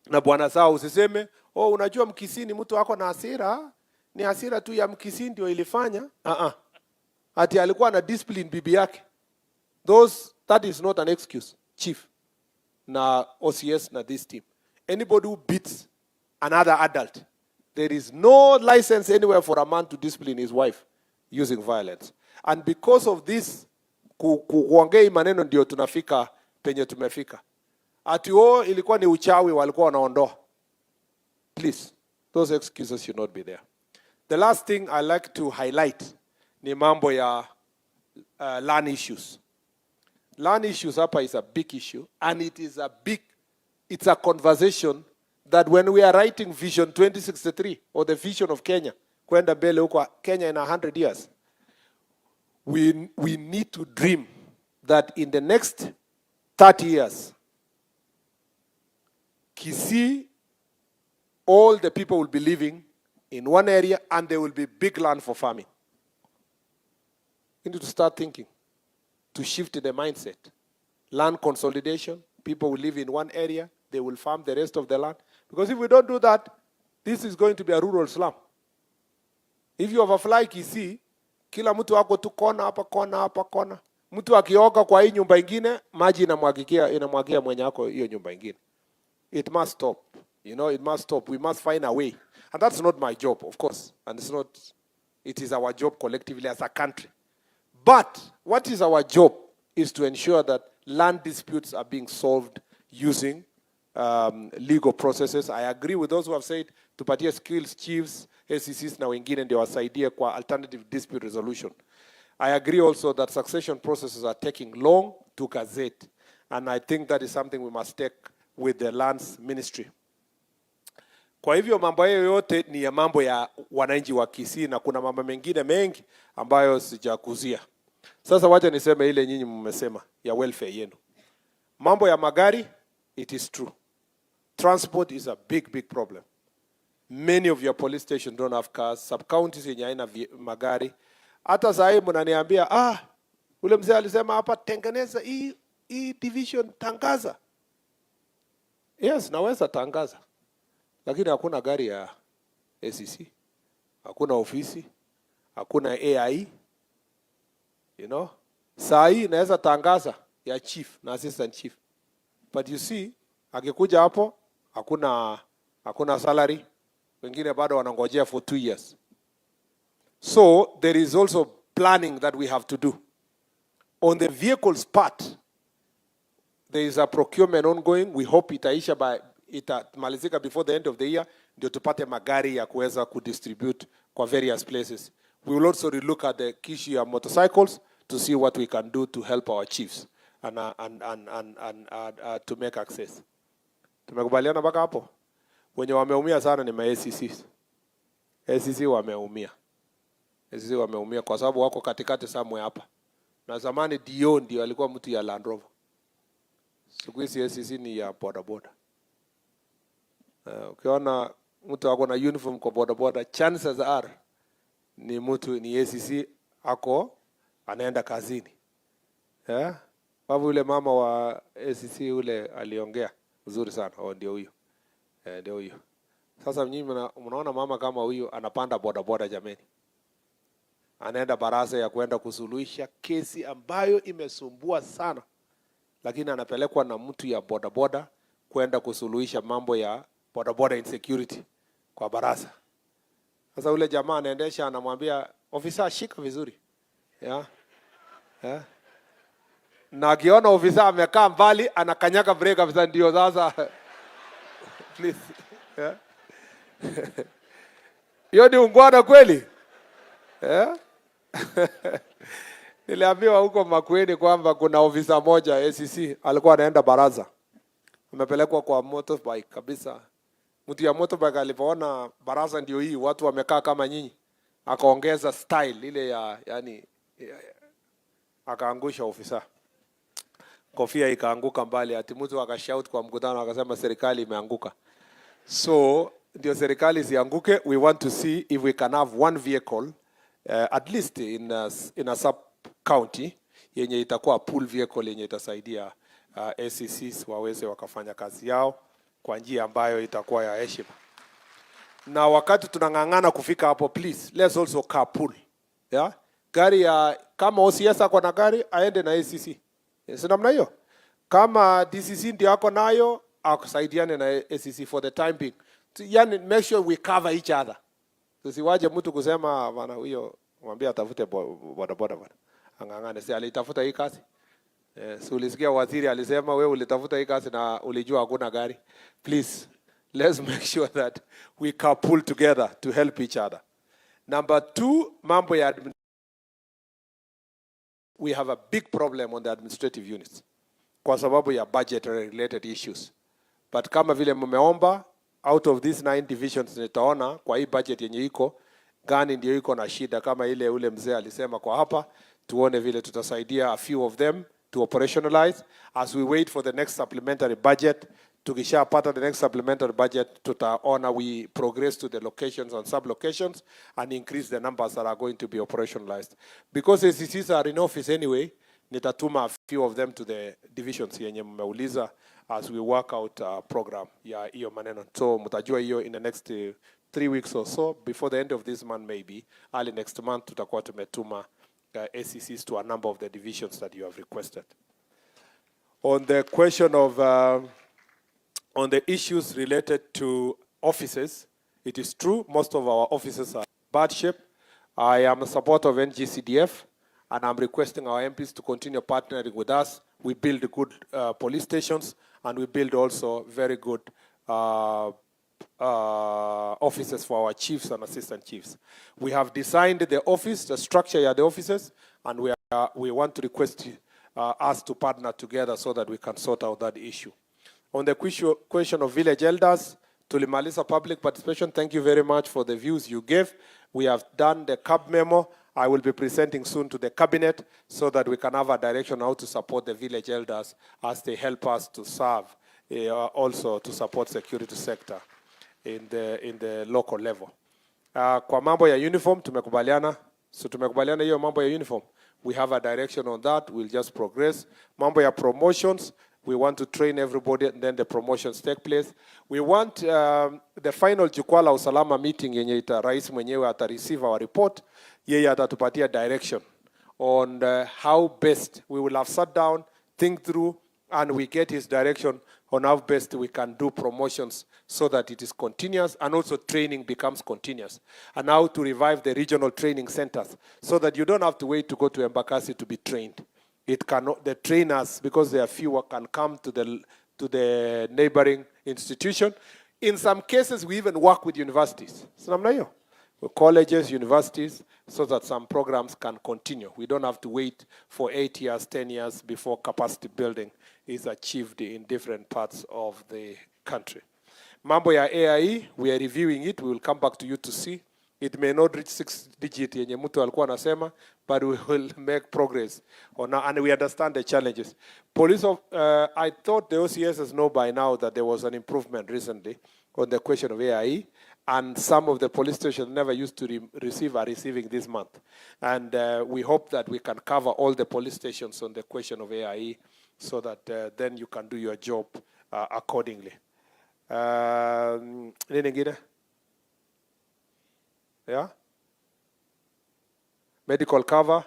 na bwana zao, usiseme, unajua Mkisii ni mtu wako na hasira, ni hasira tu ya Mkisii ndio ilifanya. Ati alikuwa na discipline bibi yake. That is not an excuse, chief, na OCS, na this team. Anybody who beats another adult, there is no license anywhere for a man to discipline his wife using violence. And because of this, kuongea maneno ndio tunafika penye tumefika. Ati ilikuwa ni uchawi walikuwa wanaondoa. Please, those excuses should not be there. The last thing I like to highlight ni mambo ya land issues. Land issues hapa is a big issue, and it's a conversation that when we are writing Vision 2063, or the vision of Kenya, kwenda mbele huko Kenya in 100 years, we need to dream that in the next 30 years, Kisii, all the people will be living in one area, and there will be big land for farming. You need to start thinking to shift the mindset. Land consolidation, people will live in one area, they will farm the rest of the land. Because if we don't do that, this is going to be a rural slum. If you overfly Kisii, kila mtu wako tu kona hapa kona hapa kona. Mtu akioga kwa hii nyumba ingine, maji inamwagia mwenye wako hiyo nyumba ingine. It must stop. You know, it must stop. We must find a way. And that's not my job, of course. And it is our job collectively as a country. But what is our job is to ensure that land disputes are being solved using legal processes. I agree with those who have said tupatie skills chiefs, SCCs na wengine ndio wasaidie kwa alternative dispute resolution. I agree also that succession processes are taking long to gazette, and I think that is something we must take with the lands ministry. Kwa hivyo mambo hayo yote ni ya mambo ya wananchi wa Kisii, na kuna mambo mengine mengi ambayo sijakuzia. Sasa wacha niseme ile nyinyi mmesema ya welfare yenu. Mambo ya magari, it is true. Transport is a big problem. Many of your police stations don't have cars. Sub-counties yenye haina magari. Hata saa hii mnaniambia, ule mzee alisema hapa tengeneza hii division, tangaza. Yes, naweza tangaza. Lakini hakuna gari ya ACC. Hakuna ofisi. Hakuna AI. You know? Saa hii naweza tangaza ya chief na assistant chief. But you see, akikuja hapo, hakuna salary. Wengine bado wanangojea for 2 years. So, there is also planning that we have to do. On the vehicles part, there is a procurement ongoing. We hope itamalizika before the end of the year, ndio tupate magari ya kuweza kudistribute kwa various places. We will also relook at the issue of motorcycles to see what we can do to help our chiefs and to make access. Tumekubaliana mpaka hapo? Wenye wameumia sana ni ma-ACCs. ACC wameumia. ACC wameumia kwa sababu wako katikati somewhere hapa. Na zamani DO ndio alikuwa mtu ya Land Rover. Siku hizi ACC ni ya bodaboda. Ukiona mtu wako na uniform kwa bodaboda, chances are ni ACC ako anaenda kazini. Babu yule mama wa ACC ule aliongea uzuri sana. Ndio huyo. Ndio huyo. Sasa nyinyi mnaona mama kama huyo anapanda bodaboda jameni. Anaenda baraza ya kwenda kusuluhisha kesi ambayo imesumbua sana. Lakini anapelekwa na mtu ya bodaboda kwenda kusuluhisha mambo ya bodaboda insecurity kwa baraza. Sasa ule jamaa anaendesha anamwambia ofisa shika vizuri. Na akiona ofisa amekaa mbali anakanyaga brake kabisa, ndio sasa Please. Yeah. Hiyo ni ungwana kweli? Yeah? Niliambiwa huko Makueni kwamba kuna ofisa moja ACC alikuwa anaenda baraza. Amepelekwa kwa motorbike kabisa. Mtu ya motorbike alipoona baraza ndio hii, watu wamekaa kama nyinyi, akaongeza style ile ya akaangusha ofisa. Kofia ikaanguka mbali, ati mtu akashout kwa mkutano akasema serikali imeanguka. So ndio serikali isianguke, we want to see if we can have one vehicle at least in a sub county yenye itakuwa pool vehicle yenye itasaidia ACCs waweze wakafanya kazi yao kwa njia ambayo itakuwa ya heshima. Na wakati tunang'ang'ana kufika hapo, please let's also carpool. Yeah? Gari ya kama OCS ako na gari aende na ACC. Si namna hiyo. Kama DCC ndio ako nayo akusaidiane na ACC for the time being. Yani make sure we cover each other. Tusiwaje mtu kusema bana huyo mwambie atafute boda bana. Angangane si alitafuta hii kazi. Si ulisikia waziri alisema wewe ulitafuta hii kazi na ulijua hakuna gari. Please let's make sure that we carpool together to help each other. Number 2, mambo ya we have a big problem on the administrative units kwa sababu ya budgetary related issues. But kama vile mmeomba, out of these 9 divisions nitaona kwa hii budget yenye iko gani ndio iko na shida, kama ile ule mzee alisema kwa hapa, tuone vile tutasaidia a few of them to operationalize as we wait for the next supplementary budget. Tukishapata the next supplementary budget, tutaona we progress to the locations and sub-locations and increase the numbers that are going to be operationalized. Because ACCs are in office anyway, nitatuma a few of them to the divisions yenye mmeuliza as we work out a program ya hiyo maneno. So mtajua hiyo in the next 3 weeks or so, before the end of this month maybe, early next month tutakuwa tumetuma ACCs to a number of the divisions that you have requested. On the question of on the issues related to offices, it is true most of our offices are in bad shape. I am a supporter of NGCDF, and I'm requesting our MPs to continue partnering with us. We build good police stations, and we build also very good offices for our chiefs and assistant chiefs. We have designed the office, the structure of the offices, and we want to request us to partner together so that we can sort out that issue. On the question of village elders, tulimaliza public participation. Thank you very much for the views you gave. We have done the CAB memo. I will be presenting soon to the cabinet so that we can have a direction how to support the village elders as they help us to serve, also to support security sector in the local level. Kwa mambo ya uniform tumekubaliana, so tumekubaliana hiyo mambo ya uniform. We have a direction on that. We'll just progress. Mambo ya promotions, we want to train everybody and then the promotions take place. We want the final Jukwaa la Usalama meeting yenye rais mwenyewe ata-receive our report. Yeye atatupatia direction on how best we will have sat down, think through, and we get his direction on how best we can do promotions so that it is continuous and also training becomes continuous. And how to revive the regional training centers so that you don't have to wait to go to Embakasi to be trained. It cannot, the trainers, because there are fewer, can come to the neighboring institution. In some cases, we even work with universities. With colleges, universities, so that some programs can continue. We don't have to wait for 8 years, 10 years before capacity building is achieved in different parts of the country. Mambo ya AIE, we are reviewing it. We will come back to you to see. It may not reach 6 digit yenye mtu alikuwa anasema, but we will make progress and we understand the challenges. Police I thought the OCSs know by now that there was an improvement recently on the question of AIE, and some of the police stations never used to receive are receiving this month. And we hope that we can cover all the police stations on the question of AIE so that then you can do your job accordingly. Nini ngine? Yeah? Medical cover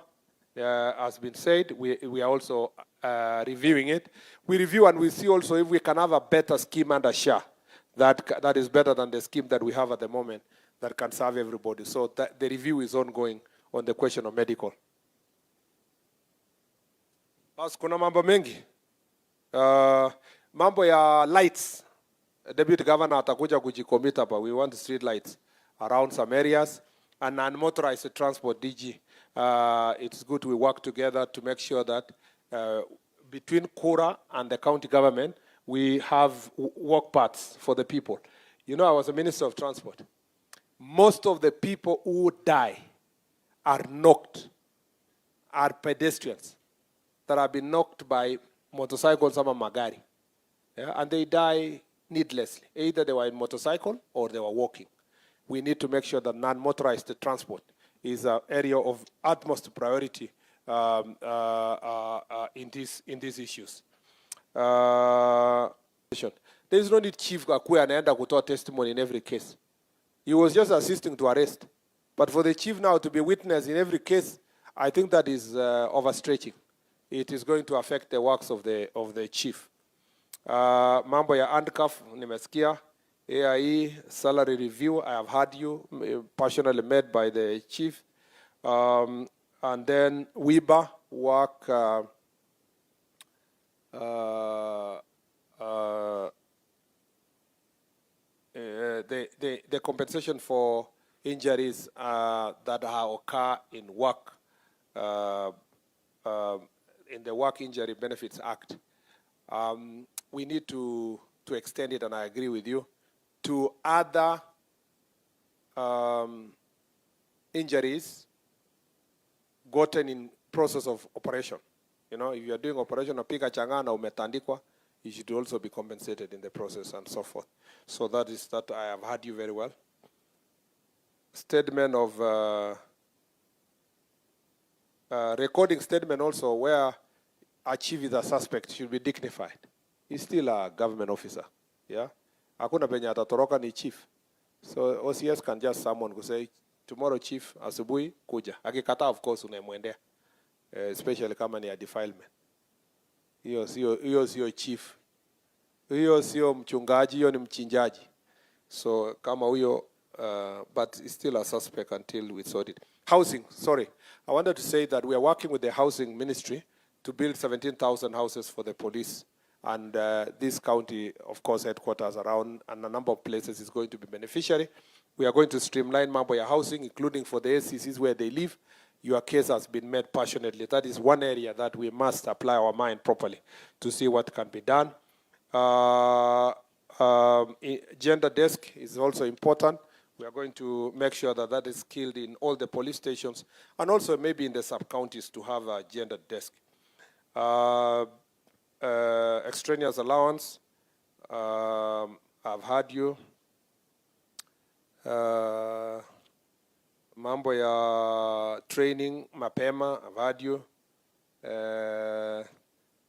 has been said. We are also reviewing it. We review and we see also if we can have a better scheme under SHA that is better than the scheme that we have at the moment that can serve everybody. So the review is ongoing on the question of medical. Bas kuna mambo mengi. Mambo ya lights. Deputy Governor atakuja kujicommit hapa. We want street lights around some areas and unmotorized transport DG. It's good we work together to make sure that between Kura and the county government, we have walk paths for the people. You know, I was a Minister of Transport. Most of the people who die are knocked, are pedestrians that have been knocked by motorcycles or magari. Yeah? And they die needlessly. Either they were in motorcycle or they were walking. We need to make sure that non-motorized transport is an area of utmost priority in these issues. There is no need Chief Akue anaenda kutoa testimony in every case. He was just assisting to arrest. But for the chief now to be witness in every case, I think that is overstretching. It is going to affect the works of the chief. Mambo ya handcuff nimesikia. AIE salary review, I have heard you, personally made by the chief. And then WIBA work, the compensation for injuries that occur in work, in the Work Injury Benefits Act. We need to extend it, and I agree with you, to other injuries gotten in process of operation. You know, if you are doing operation of pika changana umetandikwa, you should also be compensated in the process and so forth. So that is that. I have heard you very well. Statement of recording statement also where a chief is a suspect should be dignified. He's still a government officer. Yeah, hakuna penye atatoroka ni chief. So OCS can just someone who say tomorrow chief asubuhi kuja. Akikataa of course unamwendea. Especially kama ni a defilement. Hiyo sio chief. Hiyo sio mchungaji, hiyo ni mchinjaji. So kama huyo but it's still a suspect until we sort it. Housing, sorry. I wanted to say that we are working with the housing ministry to build 17,000 houses for the police. And this county, of course, headquarters around, and a number of places is going to be beneficiary. We are going to streamline mambo ya housing, including for the SCCs where they live. Your case has been made passionately. That is one area that we must apply our mind properly to see what can be done. Gender desk is also important. We are going to make sure that that is skilled in all the police stations and also maybe in the sub-counties to have a gender desk. Extraneous allowance, I've heard you. Mambo ya training, mapema, I've heard you.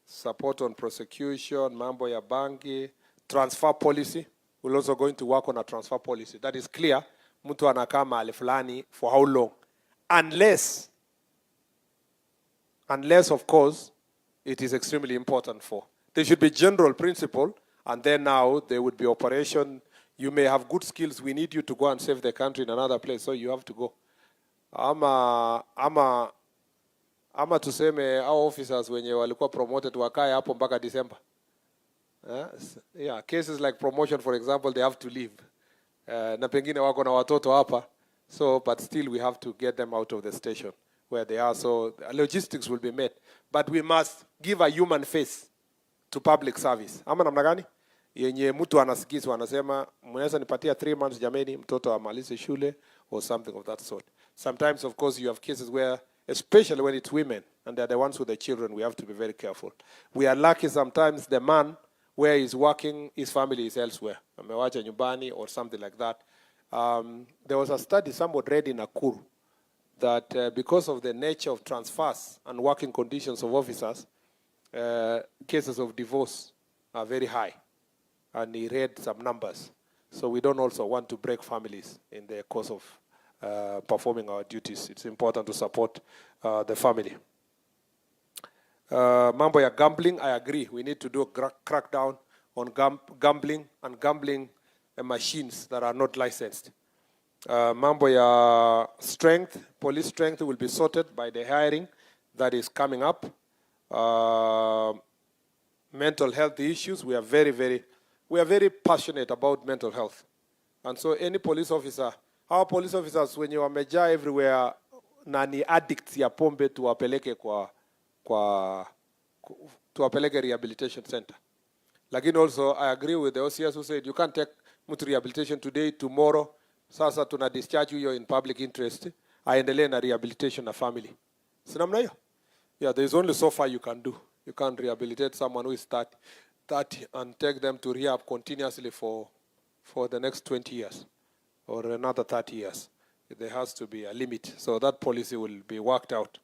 Support on prosecution, mambo ya banki, transfer policy. We're also going to work on a transfer policy. That is clear. Mtu anakaa mahali fulani for how long? Unless of course, it is extremely important for. There should be general principle, and then now there would be operation. You may have good skills. We need you to go and save the country in another place, so you have to go. Ama tuseme our officers wenye walikuwa promoted wakae hapo mpaka December. Yeah, cases like promotion, for example, they have to leave. Na pengine wako na watoto hapa, so but still we have to get them out of the station where they are. So logistics will be met, but we must give a human face to public service. Ama namna gani? Yenye mtu anasikizwa anasema mnaweza nipatia 3 months jameni mtoto amalize shule or something of that sort. Sometimes of course you have cases where, especially when it's women and they're the ones with the children, we have to be very careful. We are lucky sometimes the man where he's working, his family is elsewhere. Amewacha nyumbani or something like that. There was a study someone read in Nakuru that because of the nature of transfers and working conditions of officers, cases of divorce are very high. And he read some numbers. So we don't also want to break families in the course of performing our duties. It's important to support the family. Mambo ya gambling, I agree. We need to do a crackdown on gambling and gambling machines that are not licensed. Mambo ya strength, police strength will be sorted by the hiring that is coming up. Mental health issues, we are very, very we are very passionate about mental health. And so any police officer, our police officers wenye wamejaa everywhere na ni addicts ya pombe tuwapeleke tuwapeleke rehabilitation center. Lakini also I agree with the OCS who said you can't take mtu rehabilitation today, tomorrow. Sasa tuna discharge huyo in public interest. Aendelee na rehabilitation na family. Si namna hiyo? Yeah, there is only so far you can do. You can't rehabilitate someone who is 30 and take them to rehab continuously for the next 20 years or another 30 years. There has to be a limit. So that policy will be worked out.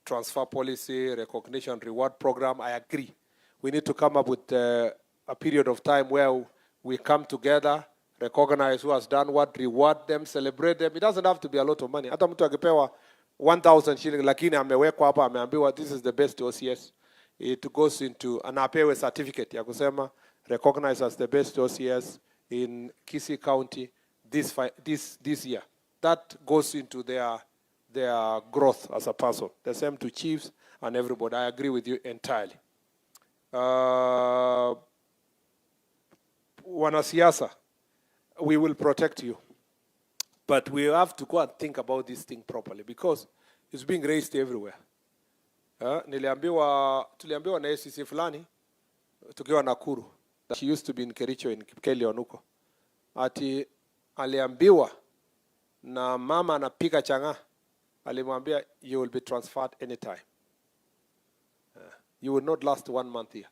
Transfer policy, recognition, reward program, I agree. We need to come up with a period of time where we come together, recognize who has done what, reward them, celebrate them. It doesn't have to be a lot of money. Hata mtu akipewa 1,000 shillings, lakini amewekwa hapa, ameambiwa this is the best OCS. It goes into, anapewe certificate ya kusema recognized as the best OCS in Kisii County this year. That goes into their growth as a person. The same to chiefs and everybody. I agree with you entirely. Wanasiasa, we will protect you. But we have to go and think about this thing properly because it's being raised everywhere. Tuliambiwa na ACC fulani tukiwa Nakuru. She used to be in Kericho in Kipkeli Onuko. Ati aliambiwa na mama anapika changa, alimwambia you will be transferred anytime. You will not last 1 month here.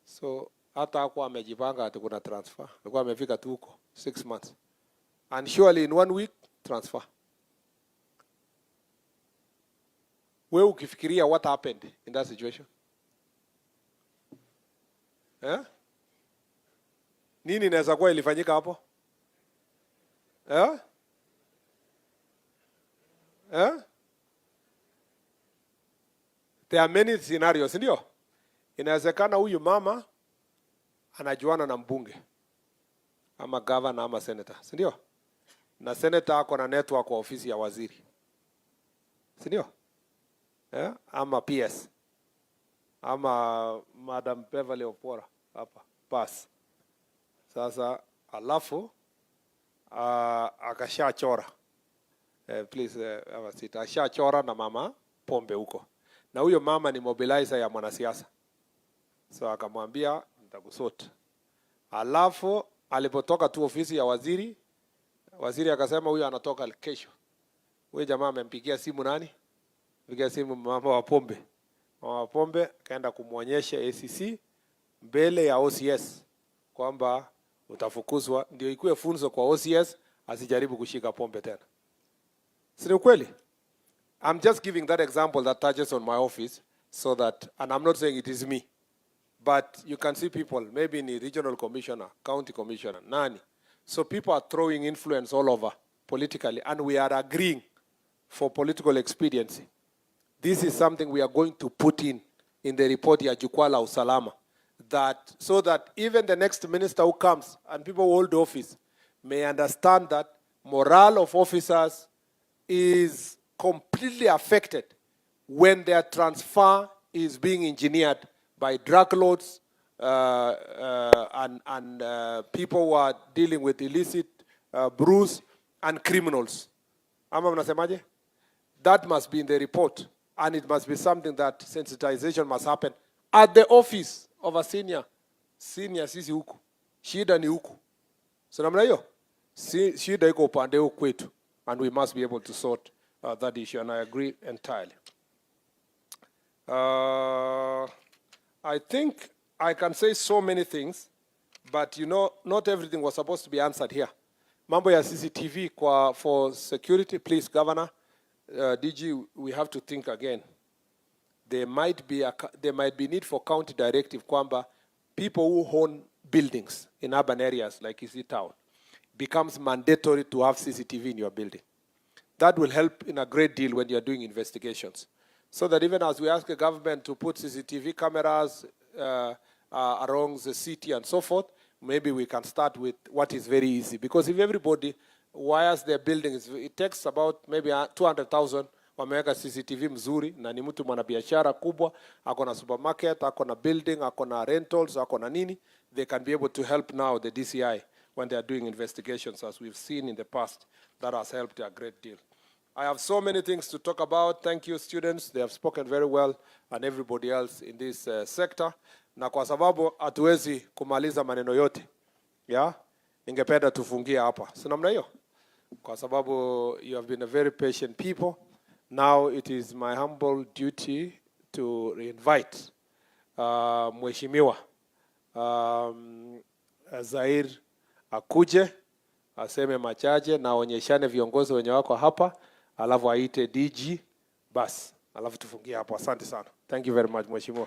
So hata hakuwa amejipanga ati kuna transfer. Alikuwa amefika tu huko 6 months. And surely in 1 week transfer. Wewe ukifikiria what happened in that situation? Nini inaweza kuwa ilifanyika hapo? There are many scenarios, ndio? Inawezekana huyu mama anajuana na mbunge ama governor ama senator, ndio? Na senator ako na network kwa ofisi ya waziri. Ndio? Ama PS. Ama Madam Beverly Opora hapa. Pass. Sasa alafu akashachora. Please ashachora na mama pombe huko. Na huyo mama ni mobilizer ya mwanasiasa. So akamwambia nitakusota. Alafu alipotoka tu ofisi ya waziri, waziri akasema huyo anatoka kesho. Huyo jamaa amempigia simu nani? Pigia simu mama wa pombe. Mama wa pombe kaenda kumuonyesha ACC mbele ya OCS kwamba utafukuzwa, ndio ikuwe funzo kwa OCS asijaribu kushika pombe tena. Si kweli? I'm just giving that example that touches on my office so that, and I'm not saying it is me, but you can see people, maybe in the regional commissioner, county commissioner, nani. So people are throwing influence all over politically and we are agreeing for political expediency. This is something we are going to put in the report ya Jukwaa Usalama, that so that even the next minister who comes and people who hold office may understand that morale of officers is completely affected when their transfer is being engineered by drug lords and people who are dealing with illicit brews and criminals. Ama mnasemaje? That must be in the report, and it must be something that sensitization must happen at the office of a senior sisi huku. Shida ni huku. So namna hiyo? Shida iko upande huku kwetu, and we must be able to sort that issue, and I agree entirely. I think I can say so many things, but you know, not everything was supposed to be answered here. Mambo ya CCTV for security, please, Governor, DG, we have to think again. There might be need for county directive kwamba people who own buildings in urban areas like Kisii town becomes mandatory to have CCTV in your building. That will help in a great deal when you are doing investigations. So that even as we ask the government to put CCTV cameras around the city and so forth, maybe we can start with what is very easy. Because if everybody wires their buildings, it takes about maybe 200,000 wameweka CCTV mzuri, na ni mtu mwanabiashara kubwa, ako na supermarket, ako na building, ako na rentals, ako na nini. they can be able to help now the DCI when they are doing investigations, as we've seen in the past. That has helped a great deal. I have so many things to talk about. Thank you, students. They have spoken very well, and everybody else in this sector. Na kwa sababu hatuwezi kumaliza maneno yote, ningependa tufungie hapa. Si namna hiyo? Kwa sababu you have been a very patient people. Now it is my humble duty to invite Mheshimiwa Zair akuje aseme machache na onyeshane viongozi wenye wako hapa, alafu aite DG bas, alafu tufungie hapo. Asante sana. Thank you very much Mheshimiwa.